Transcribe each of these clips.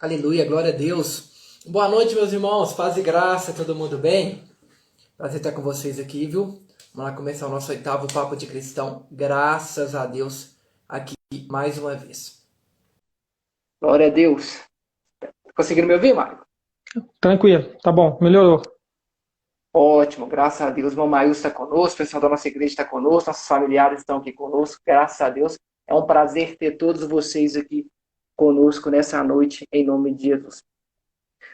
Aleluia, glória a Deus. Boa noite, meus irmãos. Paz e graça, todo mundo bem? Prazer estar com vocês aqui, viu? Vamos lá começar o nosso oitavo Papo de Cristão. Graças a Deus, aqui mais uma vez. Glória a Deus. Conseguindo me ouvir, Mário? Tranquilo, tá bom, melhorou. Ótimo, graças a Deus. Irmão Maílson está conosco, o pessoal da nossa igreja está conosco, nossos familiares estão aqui conosco, graças a Deus. É um prazer ter todos vocês aqui conosco nessa noite, em nome de Jesus.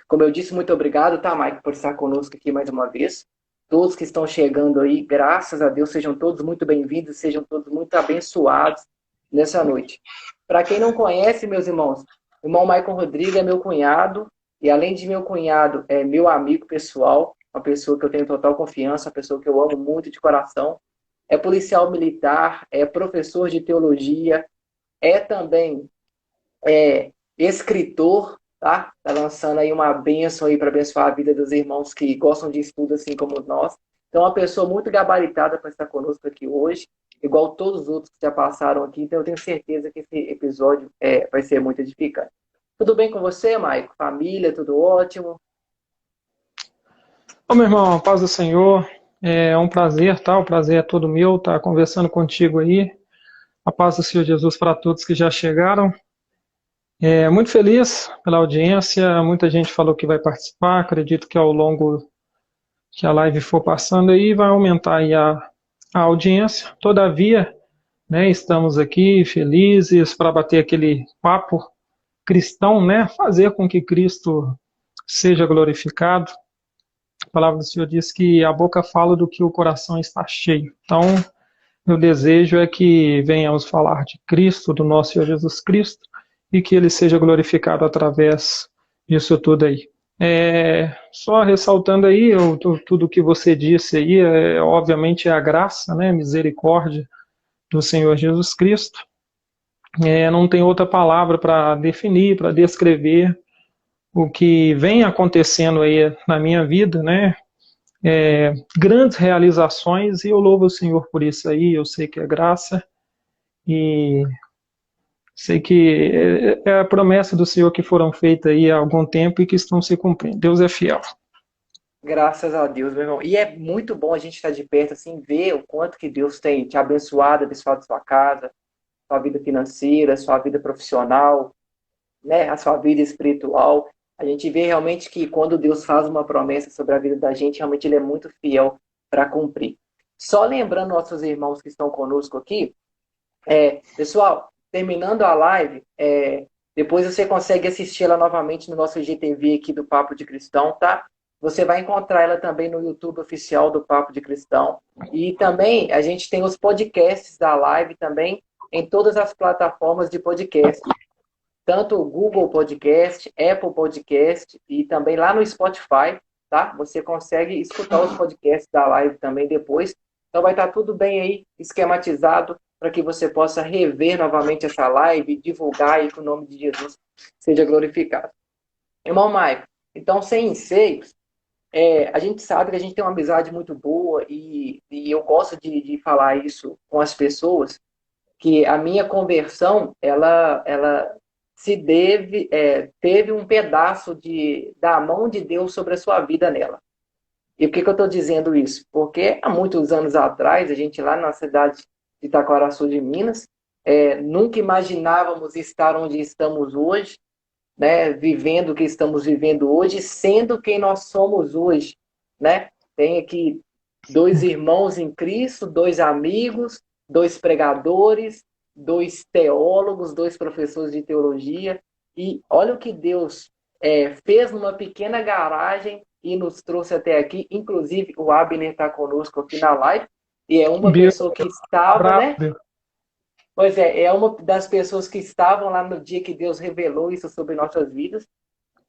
Como eu disse, muito obrigado, tá, Mike, por estar conosco aqui mais uma vez. Todos que estão chegando aí, graças a Deus, sejam todos muito bem-vindos, sejam todos muito abençoados nessa noite. Para quem não conhece, meus irmãos, o irmão Maicon Rodrigues é meu cunhado, e além de meu cunhado, é meu amigo pessoal, uma pessoa que eu tenho total confiança, uma pessoa que eu amo muito de coração. É policial militar, é professor de teologia, é também escritor, tá? Tá lançando aí uma bênção aí para abençoar a vida dos irmãos que gostam de estudo assim como nós. Então, é uma pessoa muito gabaritada para estar conosco aqui hoje, igual todos os outros que já passaram aqui. Então, eu tenho certeza que esse episódio vai ser muito edificante. Tudo bem com você, Maico? Família, tudo ótimo? Ô meu irmão, a paz do Senhor, é um prazer, tá? O prazer é todo meu estar conversando contigo aí. A paz do Senhor Jesus para todos que já chegaram. Muito feliz pela audiência, muita gente falou que vai participar, acredito que ao longo que a live for passando aí vai aumentar aí a audiência. Todavia, né, estamos aqui felizes para bater aquele papo cristão, né? Fazer com que Cristo seja glorificado. A palavra do Senhor diz que a boca fala do que o coração está cheio. Então, meu desejo é que venhamos falar de Cristo, do nosso Senhor Jesus Cristo, e que ele seja glorificado através disso tudo aí. Só ressaltando aí, tudo que você disse aí, obviamente é a graça, né, misericórdia do Senhor Jesus Cristo. Não tem outra palavra para definir, para descrever o que vem acontecendo aí na minha vida, né? Grandes realizações, e eu louvo o Senhor por isso aí. Eu sei que é graça e sei que é a promessa do Senhor que foram feitas aí há algum tempo e que estão se cumprindo. Deus é fiel. Graças a Deus, meu irmão. E é muito bom a gente estar de perto, assim, ver o quanto que Deus tem te abençoado, abençoado sua casa, sua vida financeira, sua vida profissional, né, a sua vida espiritual. A gente vê realmente que quando Deus faz uma promessa sobre a vida da gente, realmente Ele é muito fiel para cumprir. Só lembrando nossos irmãos que estão conosco aqui, pessoal, terminando a live, depois você consegue assistir ela novamente no nosso IGTV aqui do Papo de Cristão, tá? Você vai encontrar ela também no YouTube oficial do Papo de Cristão. E também a gente tem os podcasts da live também em todas as plataformas de podcast, tanto o Google Podcast, Apple Podcast e também lá no Spotify, tá? Você consegue escutar os podcasts da live também depois. Então vai estar tudo bem aí, esquematizado, para que você possa rever novamente essa live e divulgar e que o nome de Jesus seja glorificado. Irmão Maico, então sem enseios, a gente sabe que a gente tem uma amizade muito boa e eu gosto de falar isso com as pessoas, que a minha conversão, ela teve um pedaço da mão de Deus sobre a sua vida nela. E por que eu estou dizendo isso? Porque há muitos anos atrás, a gente lá na cidade de Itaquaraçu de Minas, nunca imaginávamos estar onde estamos hoje, né, vivendo o que estamos vivendo hoje, sendo quem nós somos hoje, né? Tem aqui dois irmãos em Cristo, dois amigos, dois pregadores, dois teólogos, dois professores de teologia, e olha o que Deus fez numa pequena garagem e nos trouxe até aqui. Inclusive, o Abner está conosco aqui na live, e é uma Deus, pessoa que estava, bravo, né? Deus. Pois é uma das pessoas que estavam lá no dia que Deus revelou isso sobre nossas vidas.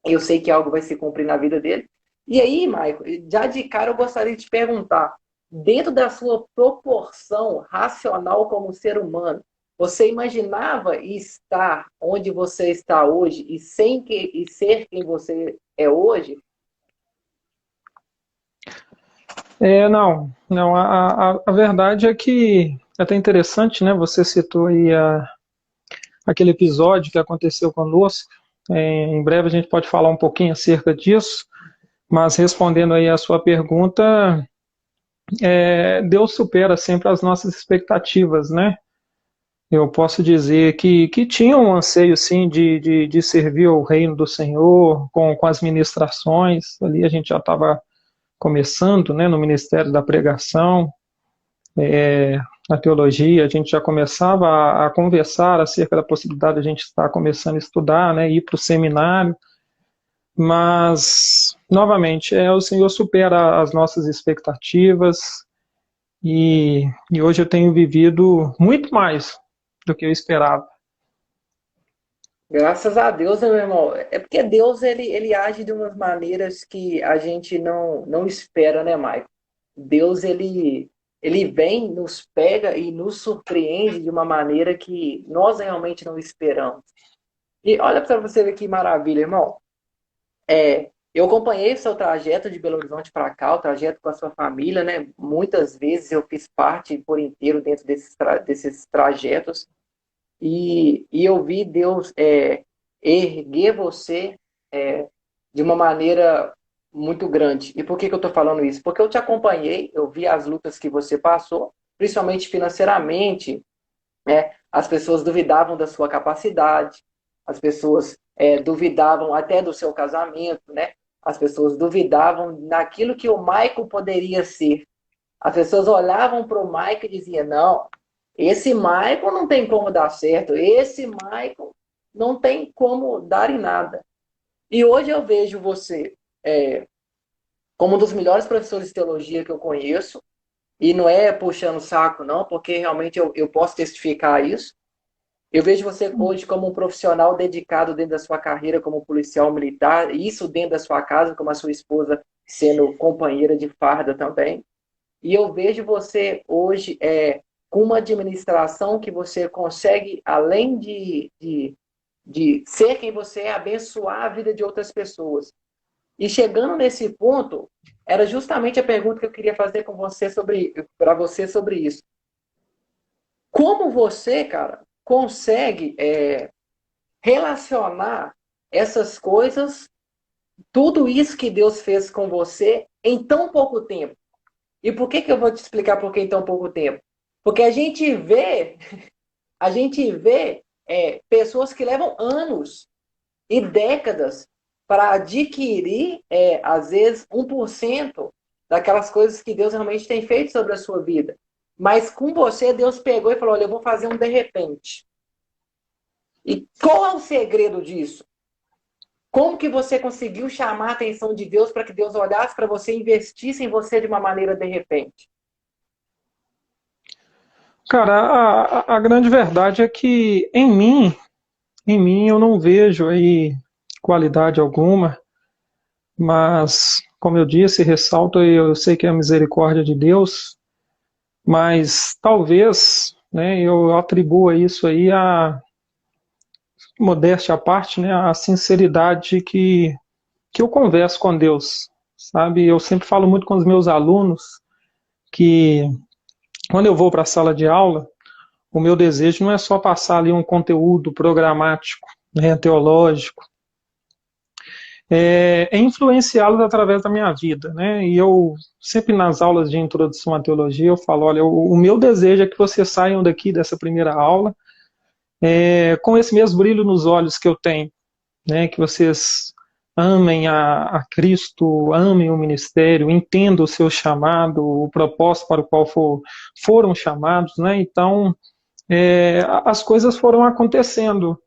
Eu sei que algo vai se cumprir na vida dele. E aí, Maico, já de cara eu gostaria de te perguntar, dentro da sua proporção racional como ser humano, você imaginava estar onde você está hoje e ser quem você é hoje? Não, a verdade é que é até interessante, né? Você citou aí aquele episódio que aconteceu conosco. Em breve a gente pode falar um pouquinho acerca disso, mas respondendo aí a sua pergunta, Deus supera sempre as nossas expectativas, né? Eu posso dizer que tinha um anseio, sim, de servir ao reino do Senhor com as ministrações. Ali a gente já estava começando, né, no Ministério da Pregação, na teologia, a gente já começava a conversar acerca da possibilidade de a gente estar começando a estudar, né, ir para o seminário, mas, novamente, o Senhor supera as nossas expectativas e hoje eu tenho vivido muito mais do que eu esperava. Graças a Deus, né, meu irmão? É porque Deus ele age de umas maneiras que a gente não espera, né, Michael? Deus ele vem, nos pega e nos surpreende de uma maneira que nós realmente não esperamos. E olha para você ver que maravilha, irmão. Eu acompanhei o seu trajeto de Belo Horizonte para cá, o trajeto com a sua família, né? Muitas vezes eu fiz parte por inteiro dentro desses trajetos. E eu vi Deus erguer você de uma maneira muito grande. E por que eu estou falando isso? Porque eu te acompanhei, eu vi as lutas que você passou, principalmente financeiramente, né? As pessoas duvidavam da sua capacidade, as pessoas duvidavam até do seu casamento, né? As pessoas duvidavam daquilo que o Michael poderia ser. As pessoas olhavam para o Michael e diziam, não, esse Michael não tem como dar certo, esse Michael não tem como dar em nada. E hoje eu vejo você como um dos melhores professores de teologia que eu conheço, e não é puxando o saco, não, porque realmente eu posso testificar isso. Eu vejo você hoje como um profissional dedicado dentro da sua carreira como policial militar, e isso dentro da sua casa, como a sua esposa sendo companheira de farda também. E eu vejo você hoje com uma administração que você consegue, além de ser quem você é, abençoar a vida de outras pessoas. E chegando nesse ponto, era justamente a pergunta que eu queria fazer para você sobre isso. Como você, cara, consegue relacionar essas coisas, tudo isso que Deus fez com você em tão pouco tempo? E por que eu vou te explicar por que em tão pouco tempo? Porque a gente vê pessoas que levam anos e décadas para adquirir, às vezes, 1% daquelas coisas que Deus realmente tem feito sobre a sua vida. Mas com você, Deus pegou e falou, olha, eu vou fazer um de repente. E qual é o segredo disso? Como que você conseguiu chamar a atenção de Deus para que Deus olhasse para você e investisse em você de uma maneira de repente? Cara, a grande verdade é que em mim eu não vejo aí qualidade alguma, mas, como eu disse, ressalto, eu sei que é a misericórdia de Deus, mas talvez, né, eu atribua isso aí a modéstia à parte, né, a sinceridade que eu converso com Deus, sabe? Eu sempre falo muito com os meus alunos que quando eu vou para a sala de aula, o meu desejo não é só passar ali um conteúdo programático, né, teológico, influenciá-los através da minha vida, né? E eu sempre nas aulas de introdução à teologia eu falo, olha, o meu desejo é que vocês saiam daqui dessa primeira aula com esse mesmo brilho nos olhos que eu tenho, né? Que vocês amem a Cristo, amem o ministério, entendam o seu chamado, o propósito para o qual foram chamados, né? Então, as coisas foram acontecendo.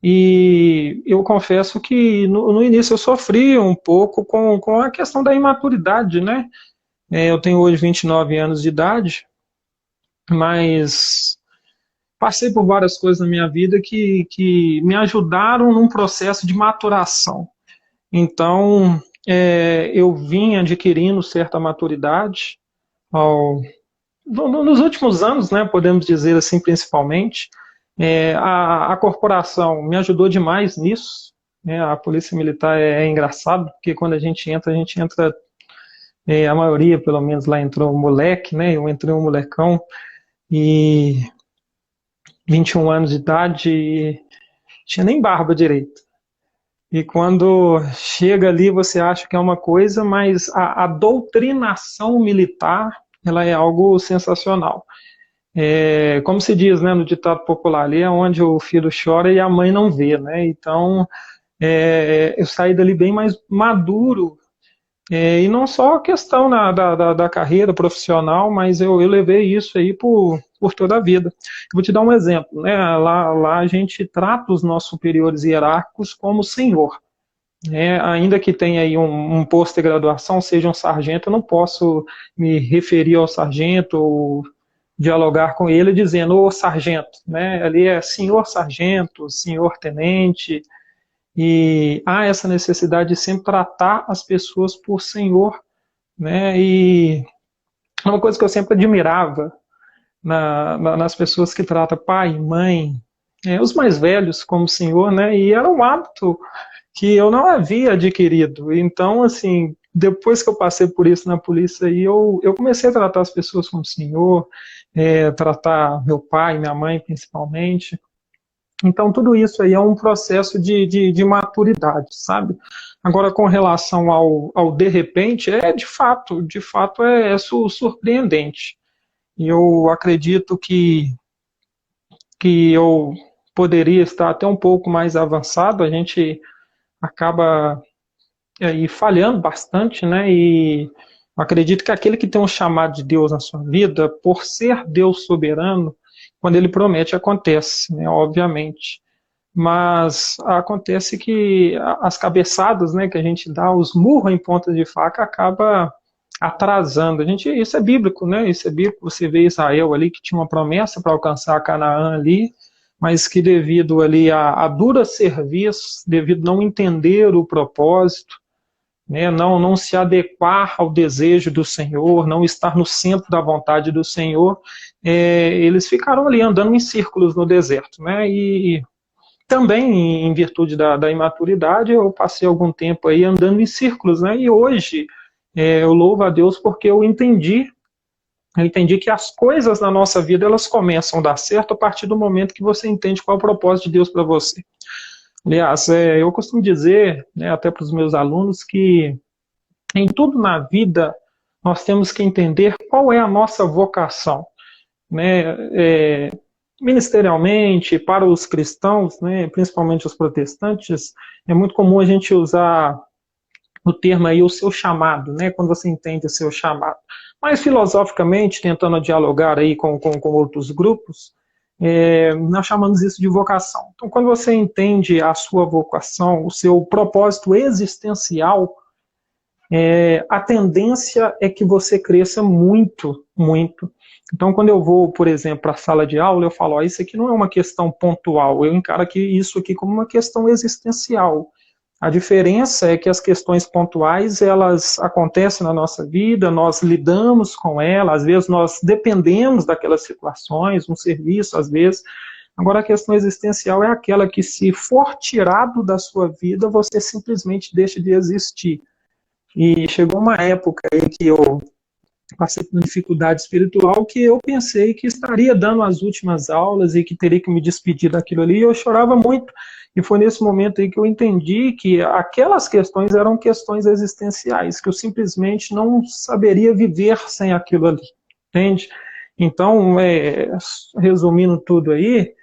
E eu confesso que no início eu sofri um pouco com a questão da imaturidade, né? Eu tenho hoje 29 anos de idade, mas passei por várias coisas na minha vida que me ajudaram num processo de maturação. Então, eu vim adquirindo certa maturidade nos últimos anos, né, podemos dizer assim, principalmente. A corporação me ajudou demais nisso, né? A polícia militar é engraçado, porque quando a gente entra, a maioria, pelo menos lá entrou um moleque, né? Eu entrei um molecão, e 21 anos de idade, e tinha nem barba direito. E quando chega ali, você acha que é uma coisa, mas a doutrinação militar, ela é algo sensacional. Como se diz, né, no ditado popular, ali é onde o filho chora e a mãe não vê, né? Então, eu saí dali bem mais maduro, e não só a questão da carreira profissional, mas eu levei isso aí por toda a vida. Eu vou te dar um exemplo, né? Lá a gente trata os nossos superiores hierárquicos como senhor. Ainda que tenha aí um posto de graduação, seja um sargento, eu não posso me referir ao sargento ou dialogar com ele dizendo, ô sargento, né? Ali é senhor sargento, senhor tenente, e há essa necessidade de sempre tratar as pessoas por senhor, né? E é uma coisa que eu sempre admirava nas pessoas que tratam pai, mãe, os mais velhos como senhor, né? E era um hábito que eu não havia adquirido. Então, assim, depois que eu passei por isso na polícia, aí eu comecei a tratar as pessoas como senhor, tratar meu pai, minha mãe principalmente. Então, tudo isso aí é um processo de maturidade, sabe? Agora, com relação ao de repente, de fato é surpreendente. E eu acredito que eu poderia estar até um pouco mais avançado, a gente acaba aí falhando bastante, né? E acredito que aquele que tem um chamado de Deus na sua vida, por ser Deus soberano, quando ele promete, acontece, né? Obviamente. Mas acontece que as cabeçadas, né, que a gente dá, os murros em ponta de faca, acaba atrasando. Isso é bíblico, né? Isso é bíblico. Você vê Israel ali que tinha uma promessa para alcançar Canaã ali, mas que devido ali a dura serviço, devido a não entender o propósito, né, não se adequar ao desejo do Senhor, não estar no centro da vontade do Senhor, eles ficaram ali andando em círculos no deserto, né? E também em virtude da imaturidade, eu passei algum tempo aí andando em círculos, né? E hoje eu louvo a Deus porque eu entendi que as coisas na nossa vida, elas começam a dar certo a partir do momento que você entende qual é o propósito de Deus para você. Aliás, eu costumo dizer, né, até para os meus alunos, que em tudo na vida nós temos que entender qual é a nossa vocação, né? Ministerialmente, para os cristãos, né, principalmente os protestantes, é muito comum a gente usar o termo aí, o seu chamado, né, quando você entende o seu chamado. Mas filosoficamente, tentando dialogar aí com outros grupos, nós chamamos isso de vocação. Então, quando você entende a sua vocação, o seu propósito existencial, a tendência é que você cresça muito, muito. Então, quando eu vou, por exemplo, para a sala de aula, eu falo, isso aqui não é uma questão pontual, eu encaro isso aqui como uma questão existencial. A diferença é que as questões pontuais, elas acontecem na nossa vida, nós lidamos com elas, às vezes nós dependemos daquelas situações, um serviço, às vezes. Agora, a questão existencial é aquela que, se for tirado da sua vida, você simplesmente deixa de existir. E chegou uma época em que eu passei por uma dificuldade espiritual que eu pensei que estaria dando as últimas aulas e que teria que me despedir daquilo ali, e eu chorava muito. E foi nesse momento aí que eu entendi que aquelas questões eram questões existenciais, que eu simplesmente não saberia viver sem aquilo ali, entende? Então, resumindo tudo aí,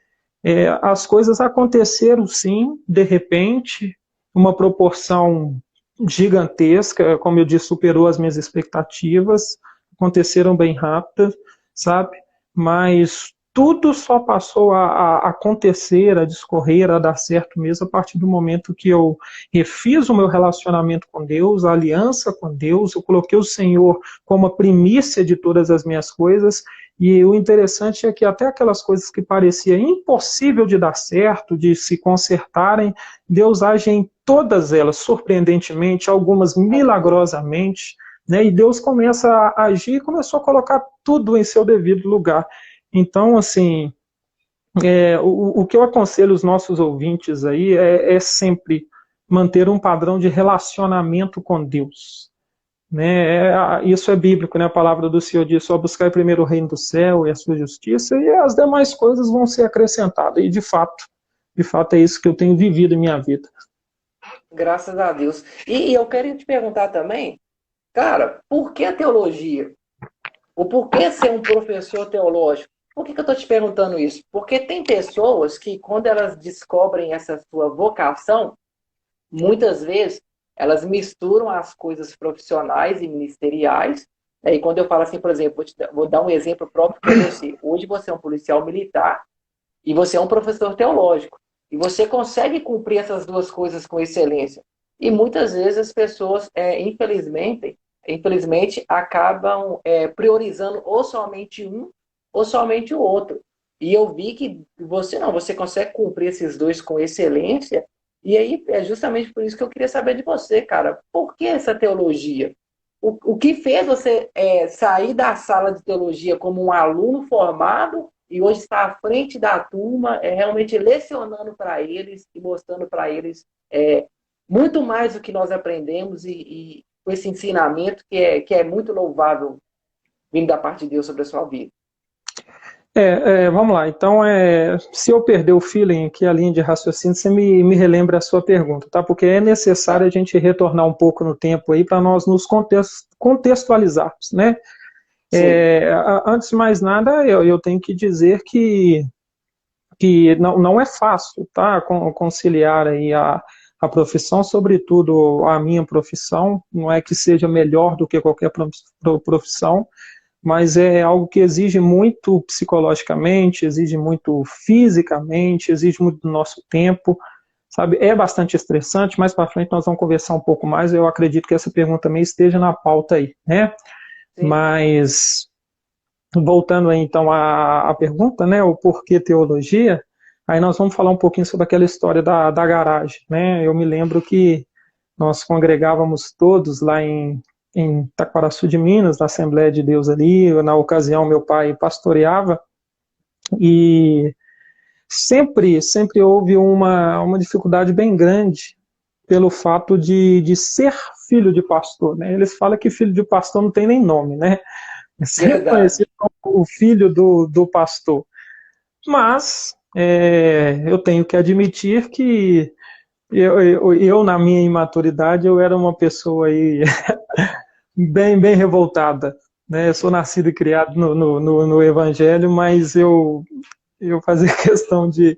as coisas aconteceram sim, de repente, uma proporção gigantesca, como eu disse, superou as minhas expectativas, aconteceram bem rápidas, sabe? Mas tudo só passou a acontecer, a discorrer, a dar certo mesmo a partir do momento que eu refiz o meu relacionamento com Deus, a aliança com Deus, eu coloquei o Senhor como a primícia de todas as minhas coisas, e o interessante é que até aquelas coisas que parecia impossível de dar certo, de se consertarem, Deus age em todas elas, surpreendentemente, algumas milagrosamente, né? E Deus começa a agir e começou a colocar tudo em seu devido lugar. Então, assim, o que eu aconselho os nossos ouvintes aí é sempre manter um padrão de relacionamento com Deus. Né? Isso é bíblico, né? A palavra do Senhor diz, só buscar primeiro o reino do céu e a sua justiça, e as demais coisas vão ser acrescentadas. E de fato é isso que eu tenho vivido em minha vida. Graças a Deus. E eu queria te perguntar também, cara, por que a teologia? O porquê ser um professor teológico? Por que eu estou te perguntando isso? Porque tem pessoas que, quando elas descobrem essa sua vocação, muitas vezes elas misturam as coisas profissionais e ministeriais. E quando eu falo assim, por exemplo, vou dar um exemplo próprio para você. Hoje você é um policial militar e você é um professor teológico. E você consegue cumprir essas duas coisas com excelência. E muitas vezes as pessoas, infelizmente acabam priorizando ou somente um ou somente o outro. E eu vi que você não, você consegue cumprir esses dois com excelência. E aí é justamente por isso que eu queria saber de você, cara. Por que essa teologia? O que fez você sair da sala de teologia como um aluno formado e hoje está à frente da turma, realmente lecionando para eles e mostrando para eles muito mais do que nós aprendemos e com esse ensinamento que é muito louvável vindo da parte de Deus sobre a sua vida. Vamos lá. Então, se eu perder o feeling aqui, a linha de raciocínio, você me relembra a sua pergunta, tá? Porque é necessário a gente retornar um pouco no tempo aí para nós nos contextualizarmos, né? Antes de mais nada, eu tenho que dizer que não é fácil, tá? Conciliar aí a profissão, sobretudo a minha profissão, não é que seja melhor do que qualquer profissão, mas é algo que exige muito psicologicamente, exige muito fisicamente, exige muito do nosso tempo, sabe? É bastante estressante, mais para frente nós vamos conversar um pouco mais, eu acredito que essa pergunta também esteja na pauta aí, né? Sim. Mas, voltando aí então à pergunta, né, o porquê teologia, aí nós vamos falar um pouquinho sobre aquela história da garagem, né? Eu me lembro que nós congregávamos todos lá em Taquaraçu de Minas, na Assembleia de Deus ali, na ocasião meu pai pastoreava, e sempre houve uma dificuldade bem grande pelo fato de ser filho de pastor, né? Eles falam que filho de pastor não tem nem nome, né? É sempre conhecido como o filho do pastor. Mas eu tenho que admitir que eu, na minha imaturidade, eu era uma pessoa aí bem revoltada, né? Eu sou nascido e criado no Evangelho, mas eu fazia questão de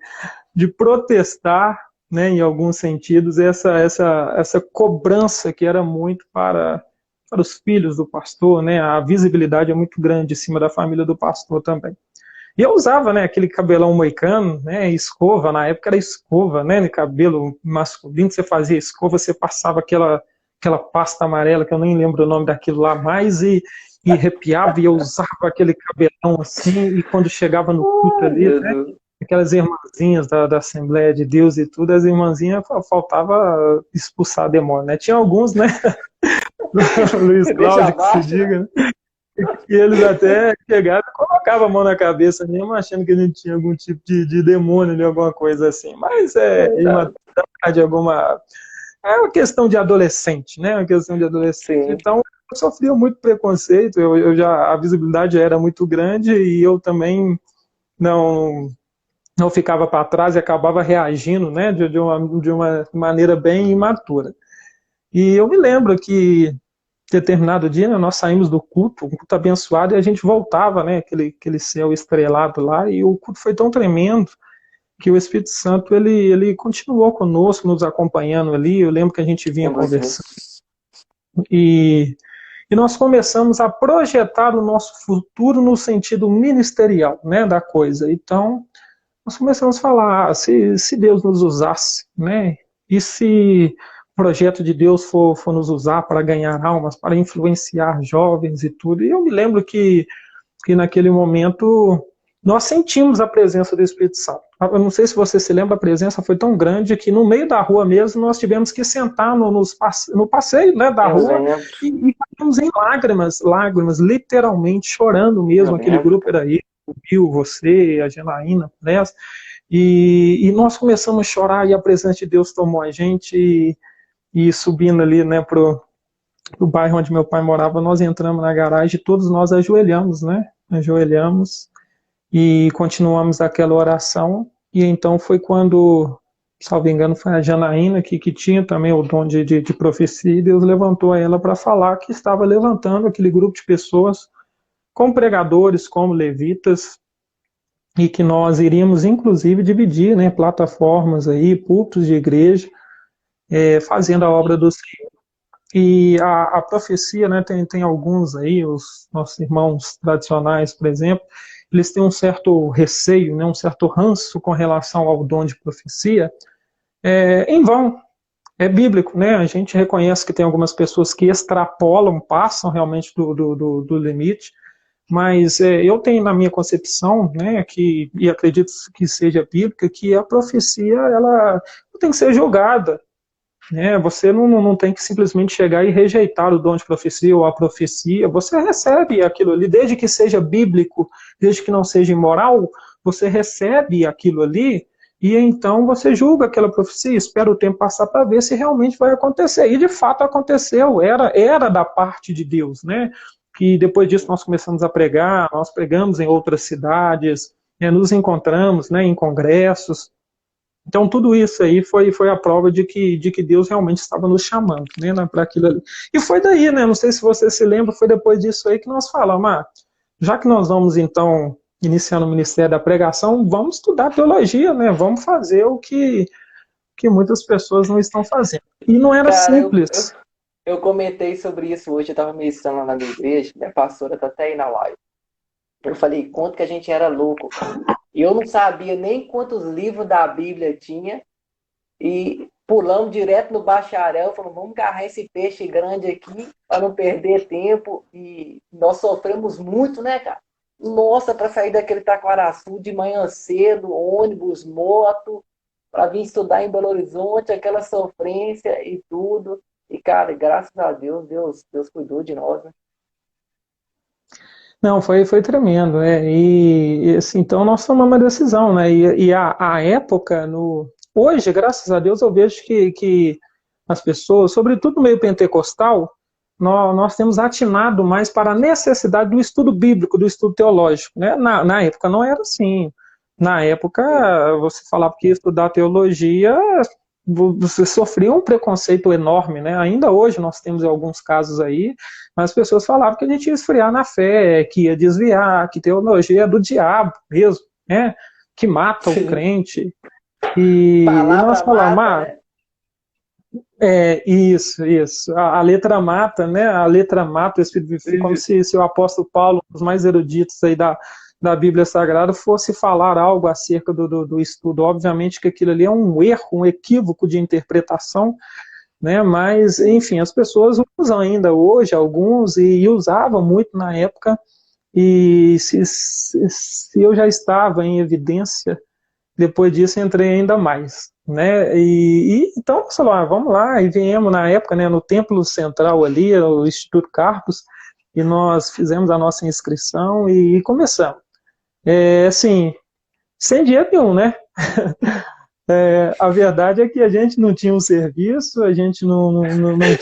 protestar, né, em alguns sentidos, essa cobrança que era muito para os filhos do pastor, né? A visibilidade é muito grande em cima da família do pastor também. E eu usava, né, aquele cabelão moicano, né, escova, na época era escova, né, no cabelo masculino, você fazia escova, você passava aquela pasta amarela, que eu nem lembro o nome daquilo lá mais, e arrepiava, e eu usava aquele cabelão assim, e quando chegava no culto ali, né, aquelas irmãzinhas da Assembleia de Deus e tudo, as irmãzinhas faltava expulsar demônio, né, tinha alguns, né, Luiz Cláudio, que se diga, né? E eles até chegavam e colocavam a mão na cabeça mesmo, achando que a gente tinha algum tipo de demônio ali, alguma coisa assim. Mas é uma questão de adolescente, né? Uma questão de adolescente. Sim. Então, eu sofria muito preconceito, a visibilidade era muito grande e eu também não ficava para trás e acabava reagindo, né? De uma maneira bem imatura. E eu me lembro que determinado dia, né, nós saímos do culto, um culto abençoado, e a gente voltava, né, aquele céu estrelado lá, e o culto foi tão tremendo que o Espírito Santo, ele continuou conosco, nos acompanhando ali. Eu lembro que a gente vinha conversando, e nós começamos a projetar o nosso futuro no sentido ministerial, né, da coisa. Então, nós começamos a falar, se Deus nos usasse, né, e se o projeto de Deus for nos usar para ganhar almas, para influenciar jovens e tudo. E eu me lembro que naquele momento nós sentimos a presença do Espírito Santo. Eu não sei se você se lembra, a presença foi tão grande que no meio da rua mesmo nós tivemos que sentar no passeio, né, da rua e caímos em lágrimas, literalmente chorando mesmo. Aquele grupo era eu, o Bill, você, a Janaína, né? E nós começamos a chorar e a presença de Deus tomou a gente e subindo ali, né, pro bairro onde meu pai morava, nós entramos na garagem e todos nós ajoelhamos, né? Ajoelhamos e continuamos aquela oração. E então foi quando salvo engano foi a Janaína, que tinha também o dom de profecia, e Deus levantou ela para falar que estava levantando aquele grupo de pessoas, como pregadores, como levitas, e que nós iríamos inclusive dividir, né, plataformas aí, púlpitos de igreja, fazendo a obra do Senhor. E a profecia, né, tem alguns aí, os nossos irmãos tradicionais, por exemplo, eles têm um certo receio, né, um certo ranço com relação ao dom de profecia, em vão. É bíblico, né? A gente reconhece que tem algumas pessoas que extrapolam, passam realmente do limite, mas eu tenho na minha concepção, né, e acredito que seja bíblica, que a profecia ela tem que ser julgada, né? Você não tem que simplesmente chegar e rejeitar o dom de profecia ou a profecia. Você recebe aquilo ali, desde que seja bíblico, desde que não seja imoral, você recebe aquilo ali e então você julga aquela profecia, espera o tempo passar para ver se realmente vai acontecer. E de fato aconteceu, era da parte de Deus, né? Que depois disso nós começamos a pregar, nós pregamos em outras cidades, nos encontramos, né, em congressos. Então, tudo isso aí foi a prova de que Deus realmente estava nos chamando, né, para aquilo ali. E foi daí, né, não sei se você se lembra, foi depois disso aí que nós falamos, já que nós vamos, então, iniciar no Ministério da Pregação, vamos estudar teologia, né, vamos fazer o que muitas pessoas não estão fazendo. E não era Cara, simples. eu comentei sobre isso hoje, eu estava ministrando lá na minha igreja, minha pastora tá até aí na live. Eu falei, quanto que a gente era louco. E eu não sabia nem quantos livros da Bíblia tinha. E pulamos direto no bacharel, falamos, vamos agarrar esse peixe grande aqui para não perder tempo. E nós sofremos muito, né, cara? Nossa, para sair daquele Taquaraçu de manhã cedo, ônibus, moto, para vir estudar em Belo Horizonte, aquela sofrência e tudo. E, cara, graças a Deus, Deus cuidou de nós, né? Não, foi tremendo, e assim, então nós tomamos uma decisão, né, e a época, hoje, graças a Deus, eu vejo que as pessoas, sobretudo no meio pentecostal, nós temos atinado mais para a necessidade do estudo bíblico, do estudo teológico, né, na época não era assim, na época você falava que ia estudar teologia, você sofria um preconceito enorme, né? Ainda hoje nós temos alguns casos aí, mas as pessoas falavam que a gente ia esfriar na fé, que ia desviar, que teologia é do diabo mesmo, né? Que mata o crente. E nós falamos, isso, a letra mata, né? A letra mata o Espírito vivifica, como se o apóstolo Paulo, um dos mais eruditos aí da Bíblia Sagrada, fosse falar algo acerca do estudo. Obviamente que aquilo ali é um erro, um equívoco de interpretação, né? Mas, enfim, as pessoas usam ainda hoje, alguns, e usavam muito na época, e se eu já estava em evidência, depois disso entrei ainda mais, né? Então, sei lá, vamos lá, e viemos na época, né, no Templo Central ali, o Instituto Carpos, e nós fizemos a nossa inscrição e começamos. Assim, sem dinheiro nenhum, né? A verdade é que a gente não tinha um serviço, a gente não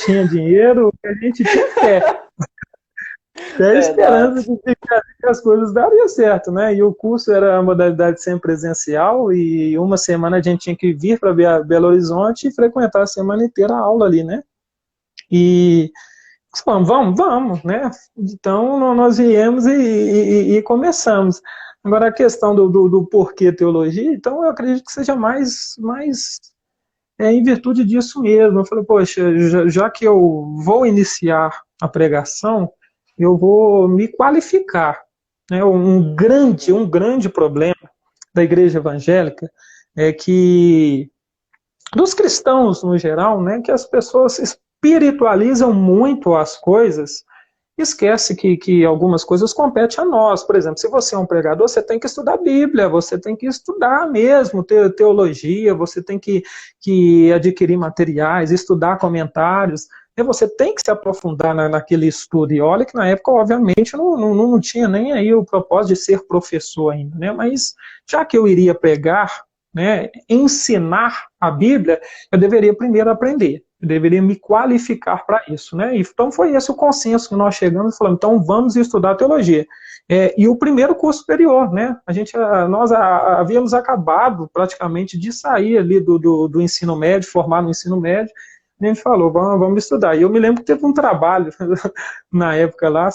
tinha dinheiro, o que a gente tinha fé. Até esperança de que as coisas dariam certo, né? E o curso era a modalidade sempre presencial, e uma semana a gente tinha que vir para Belo Horizonte e frequentar a semana inteira a aula ali, né? E vamos, né? Então nós viemos e começamos. Agora a questão do porquê teologia, então eu acredito que seja mais em virtude disso mesmo. Eu falei, poxa, já que eu vou iniciar a pregação, eu vou me qualificar, né? Um grande problema da igreja evangélica é que, dos cristãos no geral, né, que as pessoas espiritualizam muito as coisas, esquece que algumas coisas competem a nós. Por exemplo, se você é um pregador, você tem que estudar a Bíblia, você tem que estudar mesmo teologia, você tem que adquirir materiais, estudar comentários, e você tem que se aprofundar naquele estudo. E olha que na época, obviamente, não tinha nem aí o propósito de ser professor ainda, né? Mas já que eu iria pregar, né, ensinar a Bíblia, eu deveria primeiro aprender. Eu deveria me qualificar para isso, né? Então foi esse o consenso que nós chegamos e falamos, então vamos estudar teologia. E o primeiro curso superior, né? Nós havíamos acabado praticamente de sair ali do ensino médio, formar no ensino médio, e a gente falou, vamos estudar. E eu me lembro que teve um trabalho na época lá,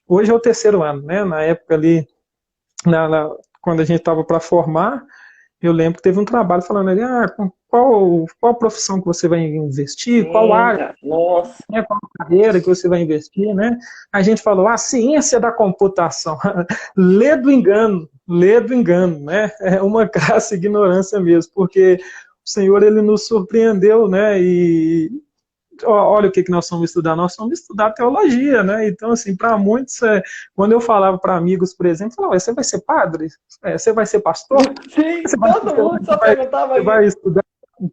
hoje é o terceiro ano, né? Na época ali, quando a gente estava para formar, eu lembro que teve um trabalho falando ali, qual profissão que você vai investir, qual área, Nossa. né, qual carreira que você vai investir, né? A gente falou, a ciência da computação, lê do engano, né? É uma crassa ignorância mesmo, porque o Senhor, ele nos surpreendeu, né? E olha o que nós vamos estudar teologia, né? Então, assim, para muitos, quando eu falava para amigos, por exemplo, falava, você vai ser padre? Você vai ser pastor? Sim, Você todo mundo só perguntava isso. Vai estudar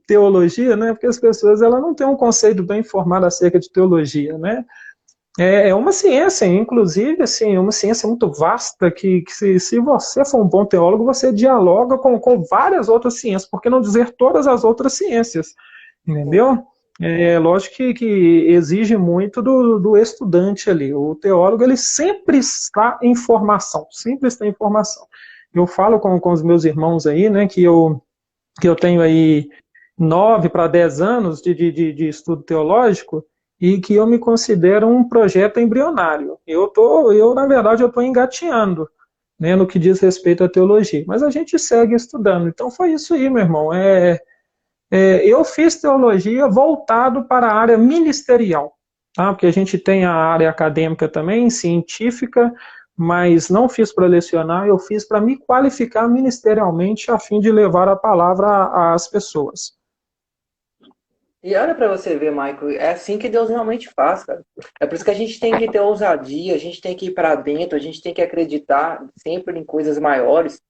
teologia, né? Porque as pessoas, elas não têm um conceito bem formado acerca de teologia, né? É uma ciência, inclusive, assim, uma ciência muito vasta, que se você for um bom teólogo, você dialoga com várias outras ciências, por que não dizer todas as outras ciências, entendeu? É lógico que exige muito do estudante ali. O teólogo, ele sempre está em formação, sempre está em formação. Eu falo com os meus irmãos aí, né, que eu tenho aí 9 para 10 anos de estudo teológico e que eu me considero um projeto embrionário. Na verdade, eu estou engateando, né, no que diz respeito à teologia, mas a gente segue estudando. Então foi isso aí, meu irmão. Eu fiz teologia voltado para a área ministerial, tá? Porque a gente tem a área acadêmica também, científica, mas não fiz para lecionar, eu fiz para me qualificar ministerialmente a fim de levar a palavra às pessoas. E olha para você ver, Michael, é assim que Deus realmente faz, cara. É por isso que a gente tem que ter ousadia, a gente tem que ir para dentro, a gente tem que acreditar sempre em coisas maiores,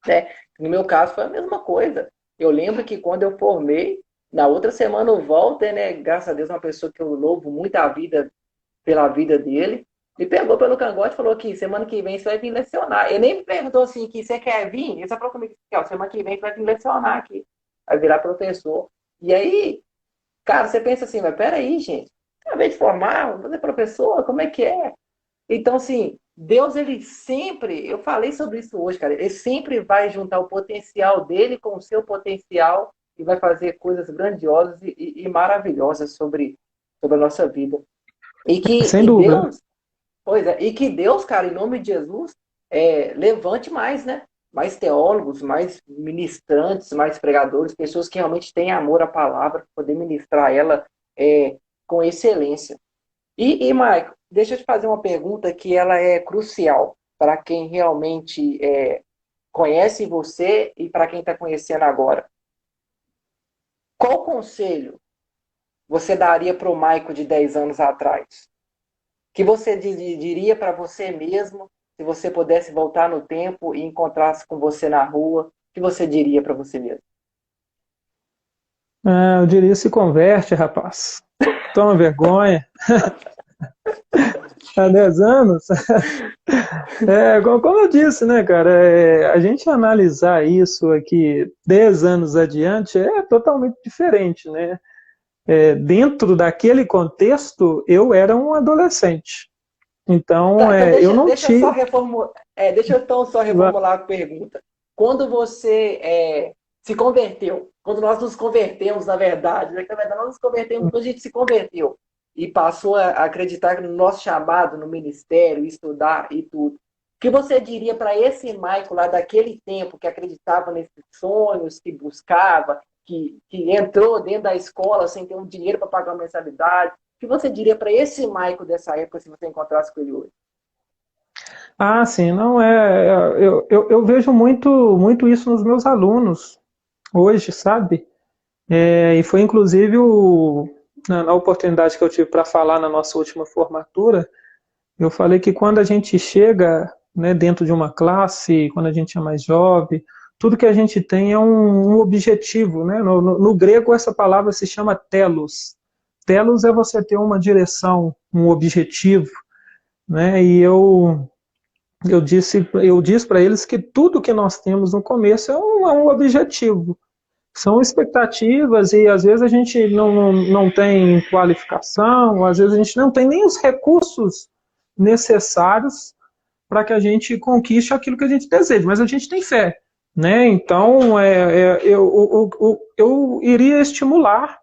né? No meu caso foi a mesma coisa. Eu lembro que quando eu formei, na outra semana o Walter, né, graças a Deus, uma pessoa que eu louvo muito a vida pela vida dele, me pegou pelo cangote e falou que semana que vem você vai vir lecionar. Ele nem me perguntou assim, que você quer vir? Ele só falou comigo, semana que vem você vai vir lecionar aqui, vai virar professor. E aí, cara, você pensa assim, mas peraí, gente, acabei de formar, vou fazer professor, como é que é? Então, assim, Deus, ele sempre, eu falei sobre isso hoje, cara, ele sempre vai juntar o potencial dele com o seu potencial e vai fazer coisas grandiosas e maravilhosas sobre a nossa vida. Sem dúvida. Deus, pois é, e que Deus, cara, em nome de Jesus, levante mais, né? Mais teólogos, mais ministrantes, mais pregadores, pessoas que realmente têm amor à palavra, poder ministrar ela com excelência. E Michael, deixa eu te fazer uma pergunta que ela é crucial para quem realmente conhece você e para quem está conhecendo agora. Qual conselho você daria para o Michael de 10 anos atrás? Que você diria para você mesmo, se você pudesse voltar no tempo e encontrasse com você na rua, o que você diria para você mesmo? Eu diria, se converte, rapaz. Toma vergonha. Há 10 anos. Como eu disse, né, cara, a gente analisar isso aqui 10 anos adiante é totalmente diferente, né? Dentro daquele contexto, eu era um adolescente. Então, eu não tinha... Deixa eu então só reformular a pergunta. Quando você se converteu, quando nós nos convertemos, na verdade, nós nos convertemos quando a gente se converteu e passou a acreditar no nosso chamado, no ministério, estudar e tudo. O que você diria para esse Michael lá daquele tempo que acreditava nesses sonhos, que buscava, que entrou dentro da escola sem ter um dinheiro para pagar uma mensalidade? O que você diria para esse Michael dessa época se você encontrasse com ele hoje? Sim, não eu vejo muito isso nos meus alunos hoje, sabe? E foi inclusive na oportunidade que eu tive para falar na nossa última formatura, eu falei que quando a gente chega, né, dentro de uma classe, quando a gente é mais jovem, tudo que a gente tem é um objetivo, né? No grego essa palavra se chama telos. Telos é você ter uma direção, um objetivo, né? E eu disse para eles que tudo que nós temos no começo é um objetivo. São expectativas e às vezes a gente não tem qualificação, às vezes a gente não tem nem os recursos necessários para que a gente conquiste aquilo que a gente deseja, mas a gente tem fé, né? Então, eu iria estimular,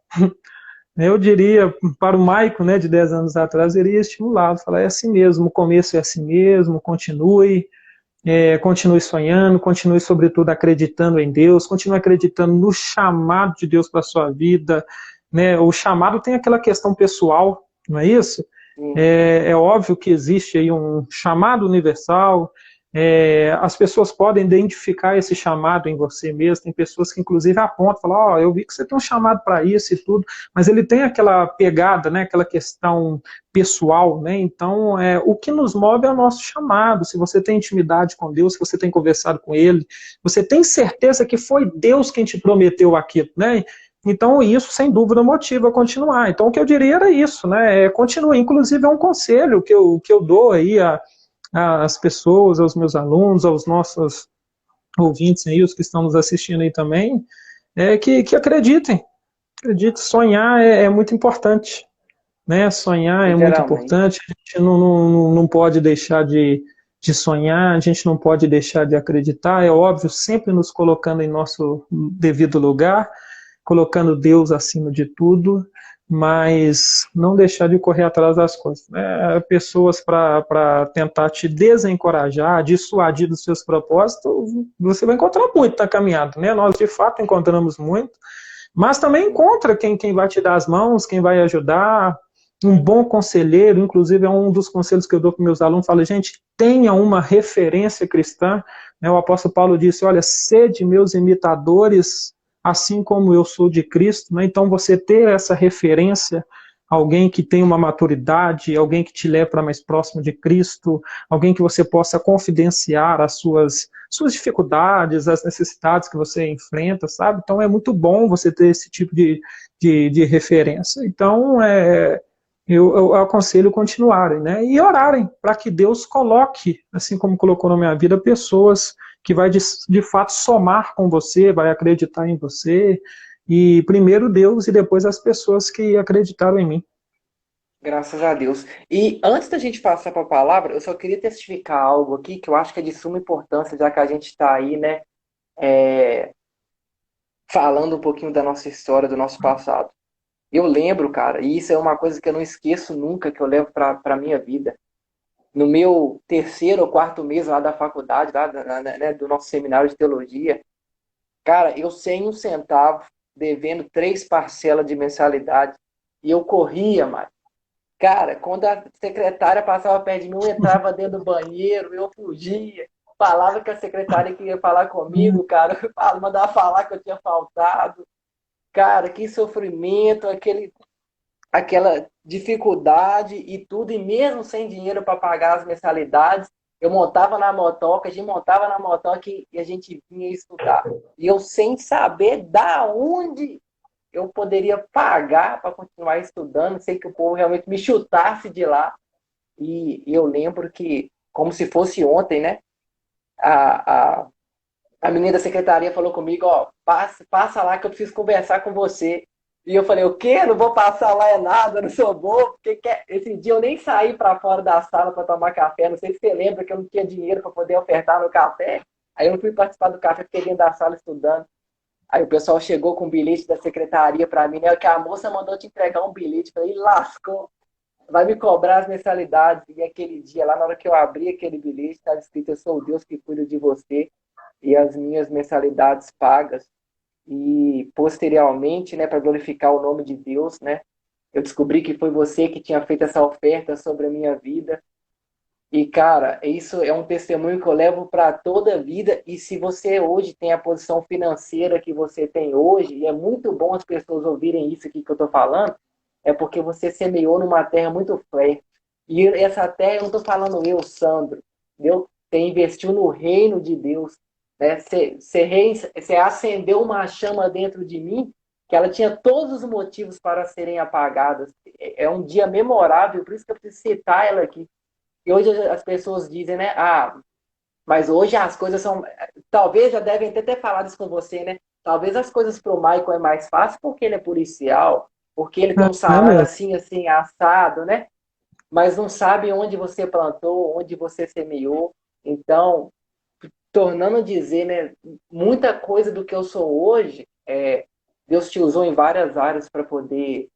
eu diria para o Maico, né, de 10 anos atrás, eu iria estimular, falar, é assim mesmo, o começo é assim mesmo, continue sonhando, continue, sobretudo, acreditando em Deus, continue acreditando no chamado de Deus para a sua vida, né? O chamado tem aquela questão pessoal, não é isso? É óbvio que existe aí um chamado universal, as pessoas podem identificar esse chamado em você mesmo, tem pessoas que inclusive apontam, falam, ó, eu vi que você tem um chamado para isso e tudo, mas ele tem aquela pegada, né, aquela questão pessoal, né, então o que nos move é o nosso chamado, se você tem intimidade com Deus, se você tem conversado com Ele, você tem certeza que foi Deus quem te prometeu aquilo, né, então isso sem dúvida motiva a continuar, então o que eu diria era isso, né, continue, inclusive é um conselho que eu dou aí às pessoas, aos meus alunos, aos nossos ouvintes aí, os que estão nos assistindo aí também, que acreditem, sonhar é muito importante, né? Sonhar é muito Literalmente. importante, a gente não pode deixar de sonhar, a gente não pode deixar de acreditar, é óbvio, sempre nos colocando em nosso devido lugar, colocando Deus acima de tudo, mas não deixar de correr atrás das coisas. Né? Pessoas para tentar te desencorajar, dissuadir dos seus propósitos, você vai encontrar muito na caminhada. Né? Nós, de fato, encontramos muito, mas também encontra quem vai te dar as mãos, quem vai ajudar, um bom conselheiro, inclusive é um dos conselhos que eu dou para meus alunos, falo, gente, tenha uma referência cristã, né? O apóstolo Paulo disse, olha, sede meus imitadores, assim como eu sou de Cristo, né? Então você ter essa referência, alguém que tem uma maturidade, alguém que te leva para mais próximo de Cristo, alguém que você possa confidenciar as suas dificuldades, as necessidades que você enfrenta, sabe? Então é muito bom você ter esse tipo de referência. Então, eu aconselho continuarem, né? E orarem para que Deus coloque, assim como colocou na minha vida, pessoas que vai de fato somar com você, vai acreditar em você, e primeiro Deus e depois as pessoas que acreditaram em mim. Graças a Deus. E antes da gente passar para a palavra, eu só queria testificar algo aqui que eu acho que é de suma importância, já que a gente está aí, né, é, falando um pouquinho da nossa história, do nosso passado. Eu lembro, cara, e isso é uma coisa que eu não esqueço nunca, que eu levo para a minha vida. No meu terceiro ou quarto mês lá da faculdade, lá, né, do nosso seminário de teologia, cara, eu sem um centavo, devendo 3 parcelas de mensalidade, e eu corria, mano. Cara, quando a secretária passava perto de mim, eu entrava dentro do banheiro, eu fugia, falava que a secretária queria falar comigo, cara, eu mandava falar que eu tinha faltado. Cara, que sofrimento, aquela dificuldade e tudo, e mesmo sem dinheiro para pagar as mensalidades, eu montava na motoca, a gente montava na motoca e a gente vinha estudar. E eu sem saber da onde eu poderia pagar para continuar estudando, sei que o povo realmente me chutasse de lá. E eu lembro que, como se fosse ontem, né? A, a, a menina da secretaria falou comigo, ó, passa lá que eu preciso conversar com você. E eu falei, o quê? Não vou passar lá é nada, não sou bobo. Esse dia eu nem saí para fora da sala para tomar café. Não sei se você lembra que eu não tinha dinheiro para poder ofertar no café. Aí eu não fui participar do café, fiquei dentro da sala estudando. Aí o pessoal chegou com um bilhete da secretaria para mim, né? Que a moça mandou te entregar um bilhete. Falei, lascou, vai me cobrar as mensalidades. E aquele dia, lá na hora que eu abri aquele bilhete, estava escrito, eu sou o Deus que cuida de você e as minhas mensalidades pagas. E posteriormente, né, para glorificar o nome de Deus, né, eu descobri que foi você que tinha feito essa oferta sobre a minha vida. E, cara, isso é um testemunho que eu levo para toda a vida. E se você hoje tem a posição financeira que você tem hoje, e é muito bom as pessoas ouvirem isso aqui que eu estou falando, é porque você semeou numa terra muito fértil. E essa terra, eu não estou falando eu, Sandro, entendeu? Você investiu no reino de Deus. Né? Você acendeu uma chama dentro de mim que ela tinha todos os motivos para serem apagadas. É um dia memorável, por isso que eu preciso citar ela aqui. E hoje as pessoas dizem, né? Ah, mas hoje as coisas são. Talvez já devem até ter falado isso com você, né? Talvez as coisas para o Michael é mais fácil porque ele é policial, porque ele tem um É salário mesmo. assim, assim, assado, né? Mas não sabe onde você plantou, onde você semeou. Então, tornando a dizer, né, muita coisa do que eu sou hoje, Deus te usou em várias áreas para poder